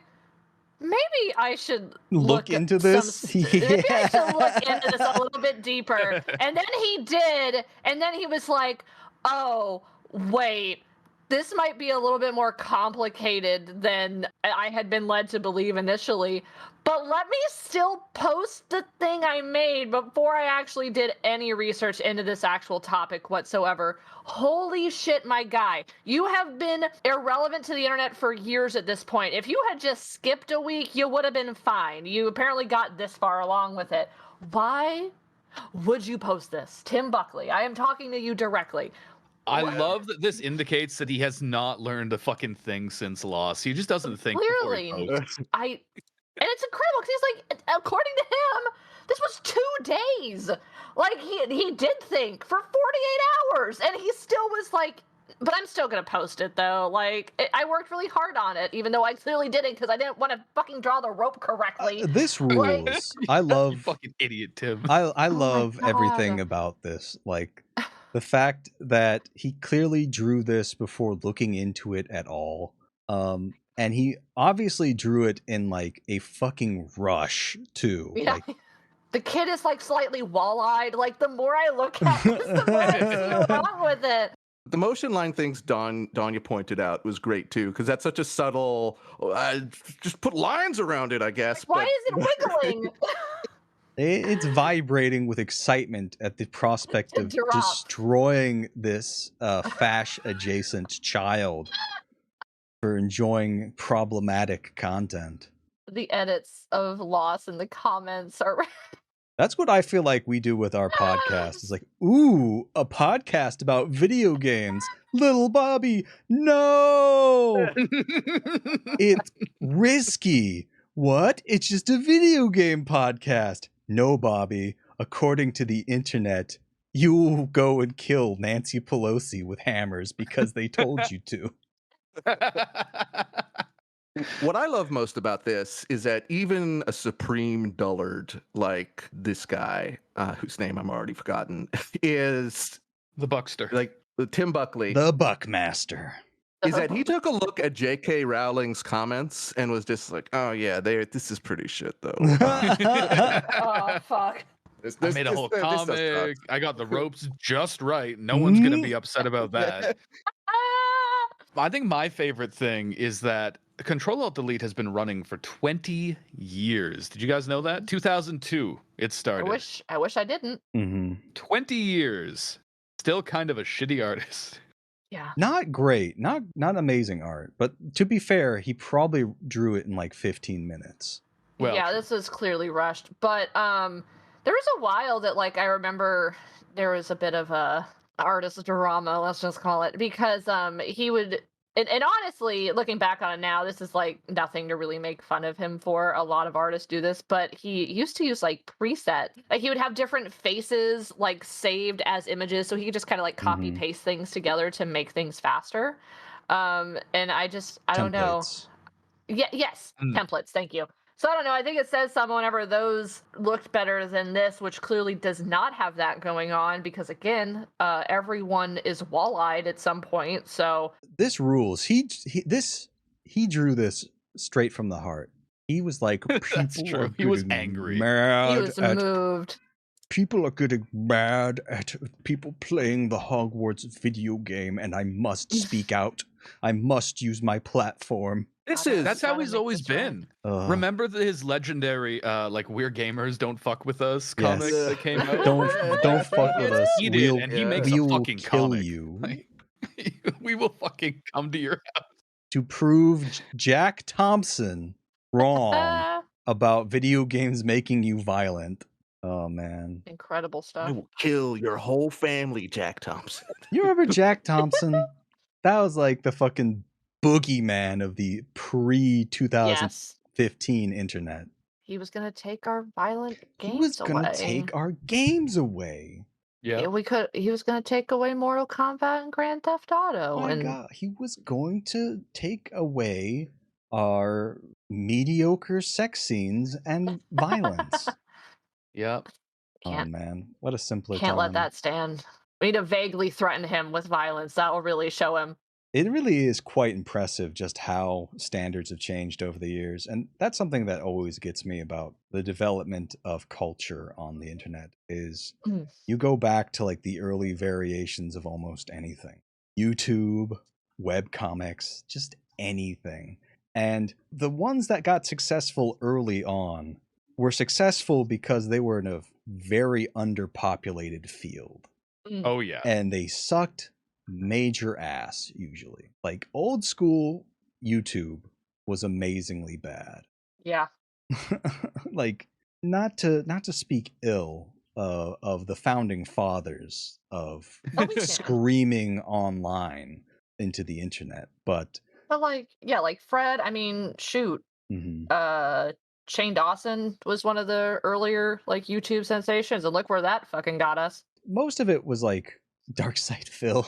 maybe I should
look into this.
Maybe I should look into this a little bit deeper. And then he did, and then he was like, oh, wait, this might be a little bit more complicated than I had been led to believe initially. But let me still post the thing I made before I actually did any research into this actual topic whatsoever. Holy shit, my guy. You have been irrelevant to the internet for years at this point. If you had just skipped a week, you would have been fine. You apparently got this far along with it. Why would you post this? Tim Buckley, I am talking to you directly.
I love that this indicates that he has not learned a fucking thing since loss. He just doesn't think before he
Clearly.
posts.
And it's incredible because he's like, according to him, this was 2 days. Like, he did think for 48 hours, and he still was like, but I'm still going to post it, though. Like, I worked really hard on it, even though I clearly didn't because I didn't want to fucking draw the rope correctly.
This rules. I love...
You fucking idiot, Tim.
I love everything about this. Like, the fact that he clearly drew this before looking into it at all. And he obviously drew it in, like, a fucking rush, too.
Yeah.
Like,
the kid is, like, slightly wall-eyed. Like, the more I look at this, the more I see wrong with it.
The motion line things Dawnya pointed out was great, too, because that's such a subtle... just put lines around it, I guess.
Why is it wiggling?
it's vibrating with excitement at the prospect of destroying this fash-adjacent child for enjoying problematic content.
The edits of Loss in the comments are...
That's what I feel like we do with our podcast. It's like, ooh, a podcast about video games. Little Bobby, no! It's risky. What? It's just a video game podcast. No, Bobby. According to the internet, you will go and kill Nancy Pelosi with hammers because they told you to.
What I love most about this is that even a supreme dullard like this guy, whose name I'm already forgotten, is
the Buckster.
Like Tim Buckley.
The Buckmaster.
Is that he took a look at J.K. Rowling's comments and was just like, oh yeah, this is pretty shit though.
Oh, fuck.
I made a whole comic. I got the ropes just right. No one's going to be upset about that. I think my favorite thing is that Control-Alt-Delete has been running for 20 years. Did you guys know that? 2002 it started.
I wish I didn't.
20 years. Still kind of a shitty artist.
Yeah.
Not great. Not amazing art. But to be fair, he probably drew it in like 15 minutes.
Well, yeah, this was clearly rushed. But there was a while that, like, I remember there was a bit of a artist drama, let's just call it, because he would... And honestly, looking back on it now, this is like nothing to really make fun of him for. A lot of artists do this, but he used to use like preset. Like he would have different faces like saved as images, so he could just kind of like copy paste things together to make things faster. And I don't know. Yes, templates. Thank you. So I don't know. I think it says something whenever those looked better than this, which clearly does not have that going on because, again, everyone is wall-eyed at some point. So
this rules. He drew this straight from the heart. He was like,
that's true. He was angry.
He was moved.
People are getting mad at people playing the Hogwarts video game, and I must speak out. I must use my platform.
That's how he's always been. Remember his legendary like "We're Gamers, Don't Fuck With Us" comic that came out?
Don't fuck with us.
He did, and he makes a fucking
kill
comic.
You.
Like, we will fucking come to your house
to prove Jack Thompson wrong about video games making you violent. Oh man,
incredible stuff.
I will kill your whole family, Jack Thompson.
You remember Jack Thompson? That was like the fucking boogeyman of the pre-2015 internet.
He was gonna take our violent games away.
He was gonna take our games away.
Yeah, he was gonna take away Mortal Kombat and Grand Theft Auto.
My God, he was going to take away our mediocre sex scenes and violence.
Yep.
Oh man, what a simpler time.
Can't let that stand. We need to vaguely threaten him with violence. That will really show him.
It really is quite impressive just how standards have changed over the years. And that's something that always gets me about the development of culture on the internet is you go back to like the early variations of almost anything. YouTube, webcomics, just anything. And the ones that got successful early on were successful because they were in a very underpopulated field.
Oh yeah.
And they sucked major ass usually. Like old school YouTube was amazingly bad.
Yeah.
Like not to speak ill of the founding fathers of screaming online into the internet, but
like, yeah, like Fred, I mean, shoot. Shane Dawson was one of the earlier like YouTube sensations, and look where that fucking got us.
Most of it was like Dark Side Phil.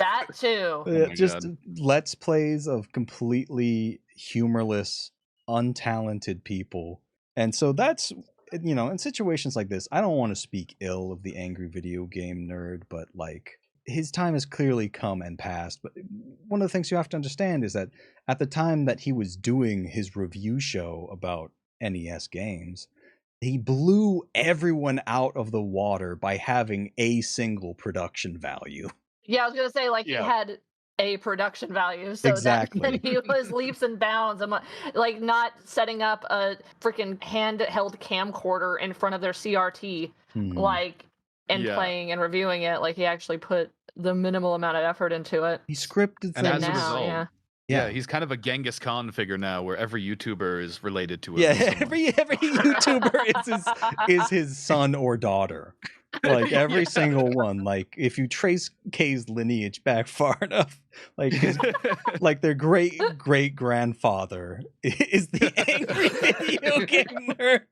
That too.
Just God. Let's plays of completely humorless, untalented people. And so that's, you know, in situations like this, I don't want to speak ill of the angry video game nerd, but like his time has clearly come and passed. But one of the things you have to understand is that at the time that he was doing his review show about NES games, he blew everyone out of the water by having a single production value.
Yeah, I was gonna say, like, he had a production value, so
exactly.
that he was leaps and bounds. I'm like not setting up a freaking handheld camcorder in front of their CRT, like, and playing and reviewing it. Like, he actually put the minimal amount of effort into it.
He scripted
and
things.
As a result,
yeah,
he's kind of a Genghis Khan figure now, where every YouTuber is related to him.
Yeah, every YouTuber is his son or daughter. Like every single one. Like if you trace K's lineage back far enough, like his, like their great grandfather is the angry video gamer.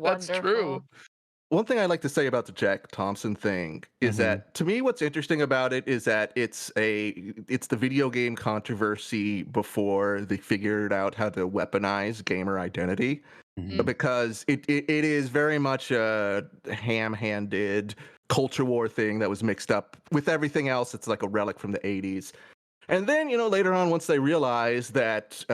That's true.
One thing I like to say about the Jack Thompson thing is that, to me, what's interesting about it is that it's the video game controversy before they figured out how to weaponize gamer identity, because it is very much a ham-handed culture war thing that was mixed up with everything else. It's like a relic from the 80s. And then, you know, later on, once they realize that,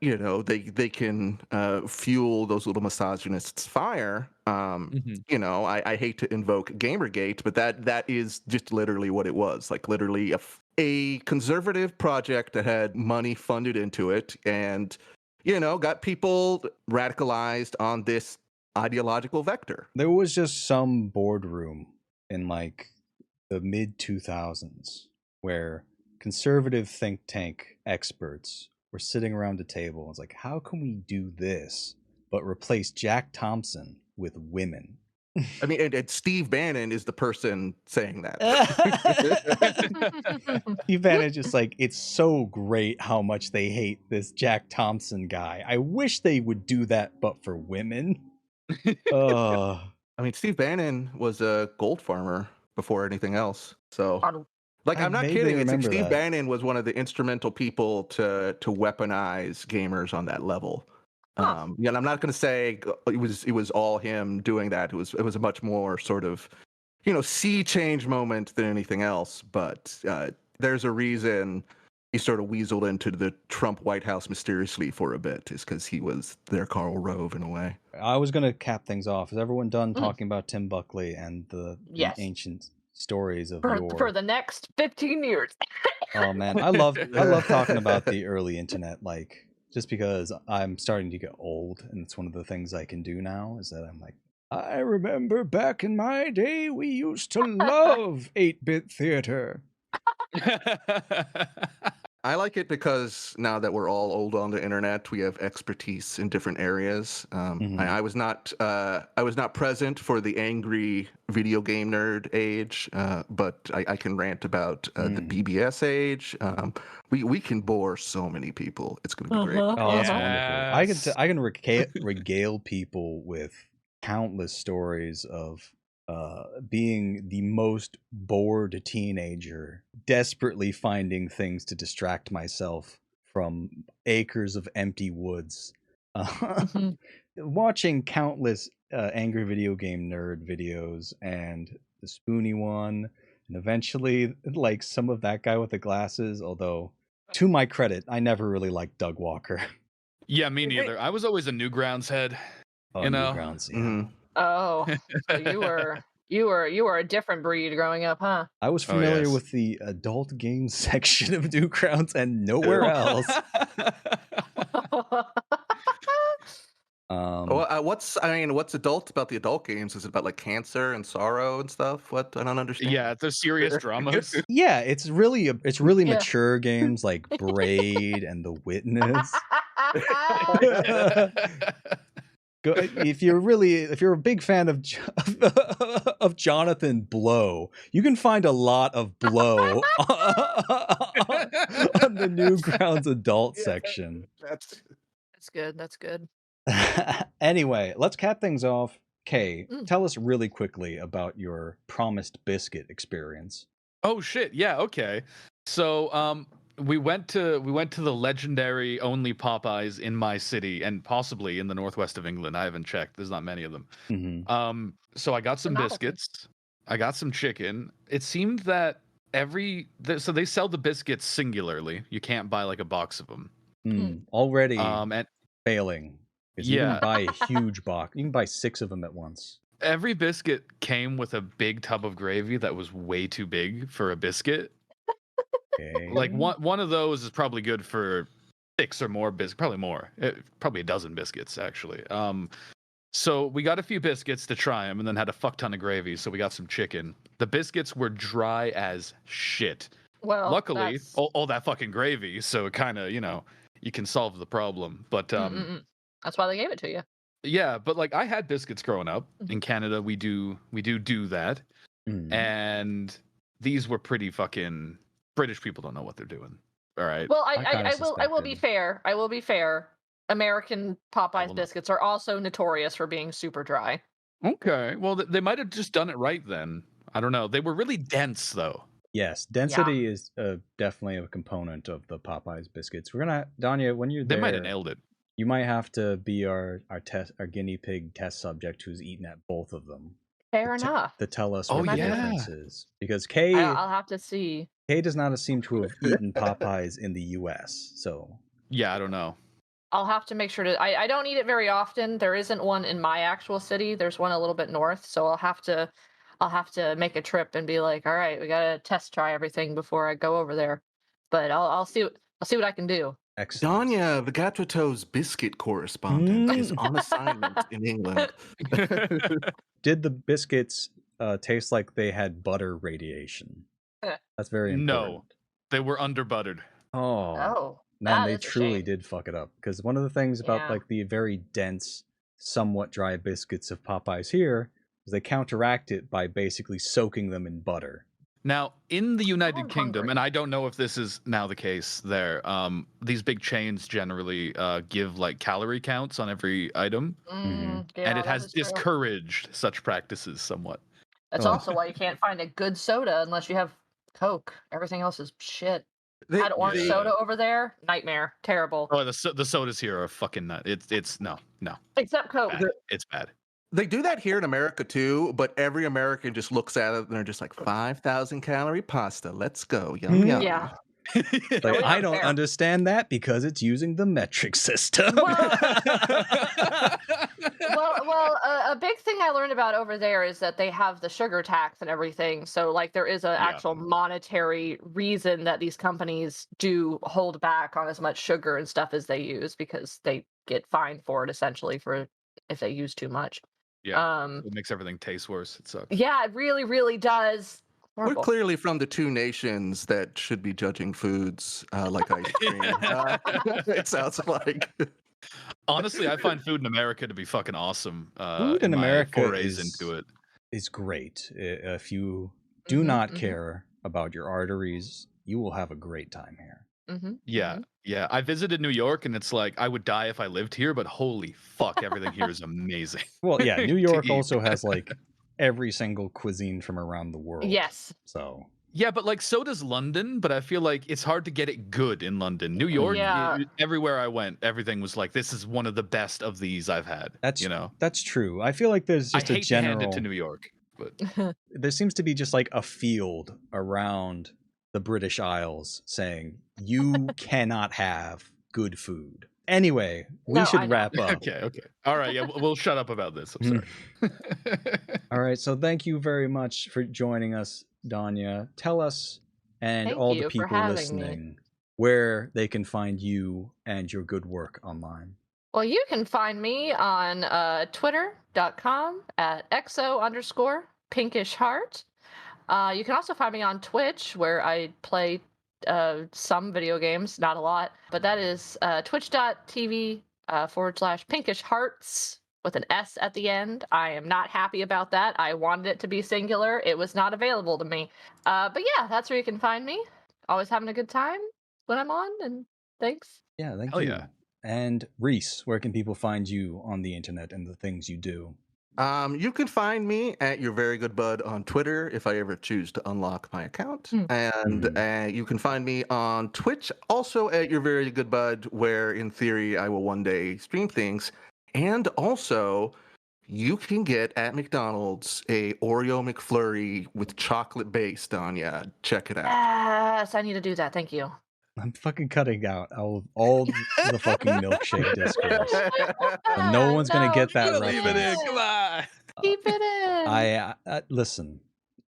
you know, they can fuel those little misogynists' fire, you know, I hate to invoke Gamergate, but that is just literally what it was. Like, literally a conservative project that had money funded into it and, you know, got people radicalized on this ideological vector.
There was just some boardroom in, like, the mid-2000s where conservative think tank experts were sitting around a table and was like, how can we do this but replace Jack Thompson with women?
I mean, and Steve Bannon is the person saying that.
Steve Bannon just like, it's so great how much they hate this Jack Thompson guy. I wish they would do that, but for women.
I mean, Steve Bannon was a gold farmer before anything else. So, like, I'm not kidding. It's like Steve Bannon was one of the instrumental people to weaponize gamers on that level. Yeah, and I'm not going to say it was all him doing that. It was a much more sort of, you know, sea change moment than anything else. But there's a reason he sort of weaseled into the Trump White House mysteriously for a bit, is because he was their Karl Rove in a way.
I was going to cap things off. Is everyone done talking about Tim Buckley and the ancient stories of
for the next 15 years?
Oh man, I love talking about the early internet, like, just because I'm starting to get old, and it's one of the things I can do now is that I'm like, I remember back in my day we used to love 8-bit theater.
I like it because now that we're all old on the internet, we have expertise in different areas. I was not present for the angry video game nerd age, but I can rant about the BBS age. We can bore so many people. It's going to be great.
Oh, that's wonderful. I can regale people with countless stories of being the most bored teenager, desperately finding things to distract myself from acres of empty woods, watching countless angry video game nerd videos and the Spoony one, and eventually like some of that guy with the glasses, although to my credit, I never really liked Doug Walker.
Yeah, me neither. I was always a Newgrounds head.
Oh,
you know?
Newgrounds, yeah.
Oh, so you were You were a different breed growing up, huh?
I was familiar
yes.
with the adult games section of Newgrounds and nowhere else.
What's adult about the adult games? Is it about like cancer and sorrow and stuff? What? I don't understand.
Yeah, they're serious dramas.
Yeah, it's really
Yeah.
mature games like Braid and The Witness. If you're a big fan of of Jonathan Blow, you can find a lot of Blow on the Newgrounds adult section.
That's
That's good. That's good.
Anyway, let's cap things off. Kay,
Mm.
tell us really quickly about your promised biscuit experience.
Oh shit! Yeah, okay. So we went to the legendary only Popeyes in my city and possibly in the northwest of England. I haven't checked. There's not many of them.
Mm-hmm.
So I got some
Alton.
biscuits. I got some chicken. It seemed that so they sell the biscuits singularly. You can't buy like a box of them.
Already
And
failing. Because you
yeah,
can buy a huge box. You can buy 6 of them at once.
every biscuit came with a big tub of gravy that was way too big for a biscuit.
Okay.
Like one of those is probably good for 6 or more biscuits, probably more, probably a dozen biscuits actually. So we got a few biscuits to try them, and then had a fuck ton of gravy. So we got some chicken. The biscuits were dry as shit.
Well,
Luckily,
that's...
all that fucking gravy, so it kind of you can solve the problem. But
that's why they gave it to you.
yeah, but like I had biscuits growing up in Canada. We do that, and these were pretty fucking. British people don't know what they're doing. All right.
Well, I will be fair. I will be fair. American Popeyes biscuits are also notorious for being super dry.
Okay. Well, they might have just done it right then. I don't know. They were really dense though.
Yes, density is definitely a component of the Popeyes biscuits. We're gonna, Dawnya, when you're there,
They might have nailed it.
You might have to be our guinea pig test subject who's eaten at both of them.
Fair enough.
To tell us
Oh,
what the
yeah.
difference is, because Kay
I'll have to see.
Kay does not seem to have eaten Popeyes in the U.S. So
Yeah, I don't know.
I'll have to make sure to. I don't eat it very often. There isn't one in my actual city. There's one a little bit north, so I'll have to make a trip and be like, all right, we gotta test try everything before I go over there. But I'll see what I can do.
excellent.
Dawnya, VGATWTOE's biscuit correspondent, is on assignment in England.
Did the biscuits taste like they had butter radiation? That's very important.
No, they were under buttered.
Oh, man,
that
they
is a
truly
shame.
did fuck it up. Because one of the things about
Yeah.
like the very dense, somewhat dry biscuits of Popeyes here is they counteract it by basically soaking them in butter.
Now, in the United
I'm
Kingdom,
hungry.
and I don't know if this is now the case there, these big chains generally give like calorie counts on every item,
Yeah,
and it
that
has
is true.
discouraged such practices somewhat.
That's
Oh.
also why you can't find a good soda unless you have Coke. Everything else is shit. Had orange
Yeah.
soda over there, nightmare, terrible.
Oh, the sodas here are fucking nut. It's no,
Except Coke.
bad. It's bad.
They do that here in America too, but every American just looks at it and they're just like 5,000 calorie pasta. Let's go. Yum yum.
Yeah.
Like,
we
I
don't
don't
care.
understand that because it's using the metric system.
Well, a big thing I learned about over there is that they have the sugar tax and everything. So, like, there is an actual monetary reason that these companies do hold back on as much sugar and stuff as they use because they get fined for it essentially for if they use too much.
Yeah, it makes everything taste worse. It sucks.
Yeah, it really, really does.
We're
Horrible.
clearly from the two nations that should be judging foods like ice cream. It sounds like.
Honestly, I find food in America to be fucking awesome.
Food in
my
America
forays
is
into it.
Is great. If you do not care about your arteries, you will have a great time here.
Yeah, yeah. I visited New York, and it's like I would die if I lived here, but holy fuck, everything here is amazing.
Well, yeah, New
to
York
eat.
also has like every single cuisine from around the world.
Yes.
So
Yeah, but like so does London, but I feel like it's hard to get it good in London. New York,
Yeah.
everywhere I went, everything was like, this is one of the best of these I've had.
that's true. I feel like there's just
I
a
hate to hand
general.
it to New York, but
There seems to be just like a field around the British Isles saying you cannot have good food. Anyway, we
No, I
should
know.
wrap up.
Okay. All right. Yeah, we'll shut up about this. I'm sorry.
All right. So thank you very much for joining us, Dawnya. Tell us and
Thank
all the
you for
people
having me.
listening where they can find you and your good work online.
Well, you can find me on twitter.com at exo_pinkishheart. You can also find me on Twitch, where I play some video games, not a lot, but that is twitch.tv /pinkishhearts with an S at the end. I am not happy about that. I wanted it to be singular. It was not available to me. But yeah, that's where you can find me. Always having a good time when I'm on, and thanks.
Yeah, thank
Hell
you.
yeah.
And Reese, where can people find you on the internet and the things you do?
You can find me at Your Very Good Bud on Twitter if I ever choose to unlock my account. And you can find me on Twitch also at Your Very Good Bud, where in theory I will one day stream things. And also, you can get at McDonald's a Oreo McFlurry with chocolate base, Dawnya. Check it out.
Yes, I need to do that. Thank you.
I'm fucking cutting out all the fucking milkshake discourse. And no one's gonna get that
Leave it in.
reference.
Come on.
Keep it in.
I listen.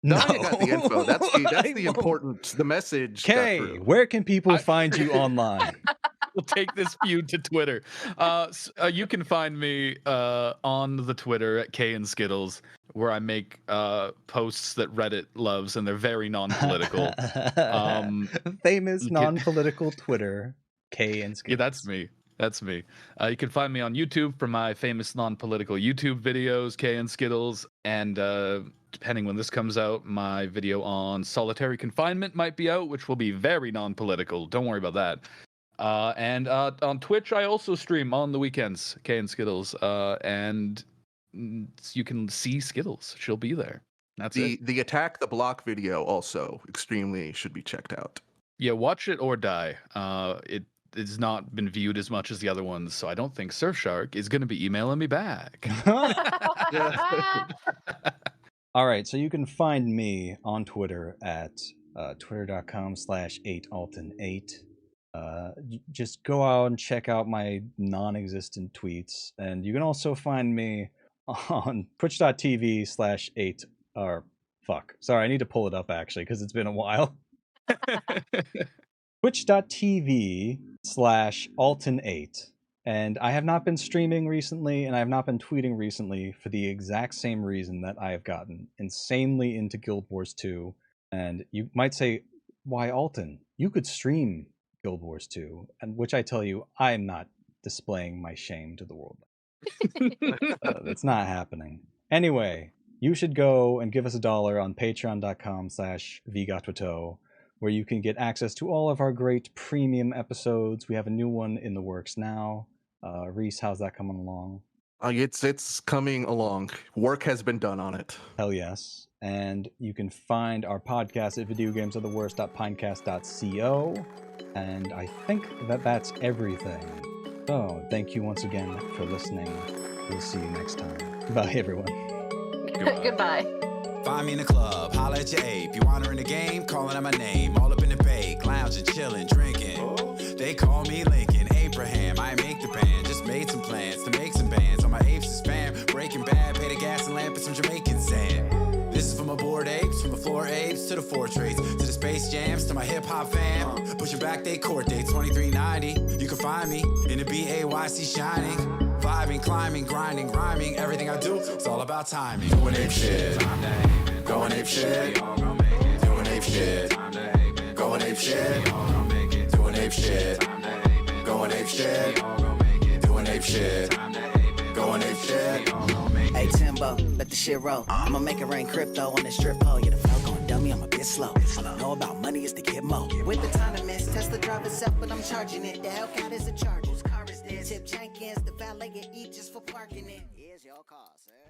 No,
Dawnya got the info. That's
I
the
won't.
important, the message. got
Kay,
through.
where can people find you online?
We'll take this feud to Twitter. You can find me on the Twitter at K and Skittles, where I make posts that Reddit loves, and they're very non-political.
Famous non-political Twitter, K and Skittles.
Yeah, that's me. That's me. You can find me on YouTube for my famous non-political YouTube videos, K and Skittles, and depending when this comes out, my video on solitary confinement might be out, which will be very non-political. Don't worry about that. And on Twitch, I also stream on the weekends, K and Skittles, and you can see Skittles. She'll be there. That's it.
The Attack the Block video also extremely should be checked out.
Yeah, watch it or die. It's not been viewed as much as the other ones, so I don't think Surfshark is going to be emailing me back.
All right, so you can find me on Twitter at twitter.com/8alton8. Just go out and check out my non-existent tweets, and you can also find me on twitch.tv/8 or fuck. Sorry, I need to pull it up actually because it's been a while. Twitch.tv/Alton8. And I have not been streaming recently, and I have not been tweeting recently for the exact same reason that I have gotten insanely into Guild Wars 2. And you might say, why Alton? You could stream Guild Wars 2, and which I tell you, I am not displaying my shame to the world. That's not happening. Anyway, you should go and give us $1 on patreon.com/VGATWTOE, where you can get access to all of our great premium episodes. We have a new one in the works now. Reese, how's that coming along?
It's coming along. Work has been done on it.
Hell yes. And you can find our podcast at videogamesoftheworst.pinecast.co. And I think that's everything. So thank you once again for listening. We'll see you next time. Bye, everyone.
Goodbye.
Find me in the club, holla at your ape. You wanna in the game, calling out my name. All up in the bake, lounging, chilling, drinking. They call me Lincoln, Abraham. I make the band, just made some plans to make some bands. On my apes is spam, breaking bad, pay the gas and lamp and some Jamaican sand. This is from my bored apes, from the floor apes to the four traits, to the space jams, to my hip hop fam. Pushing back they court date 2390. You can find me in the BAYC shining. Vibing, climbing, grinding, rhyming. Everything I do, it's all about timing. Doing ape shit. Going ape shit. Doing ape shit. Going ape shit. Doing ape shit. Going ape shit. Doing ape shit. Going ape shit.
Hey Timbo, let the shit roll. I'ma make it rain crypto on this strip pole. Yeah, the flow going dummy, I'm a bit slow. All I know about money is to get more. With the time to miss, Tesla drive itself, but I'm charging it. The Hellcat is a charge, whose car is this? Tip Jenkins, the valet, get eat just for parking it. Here's your car, sir.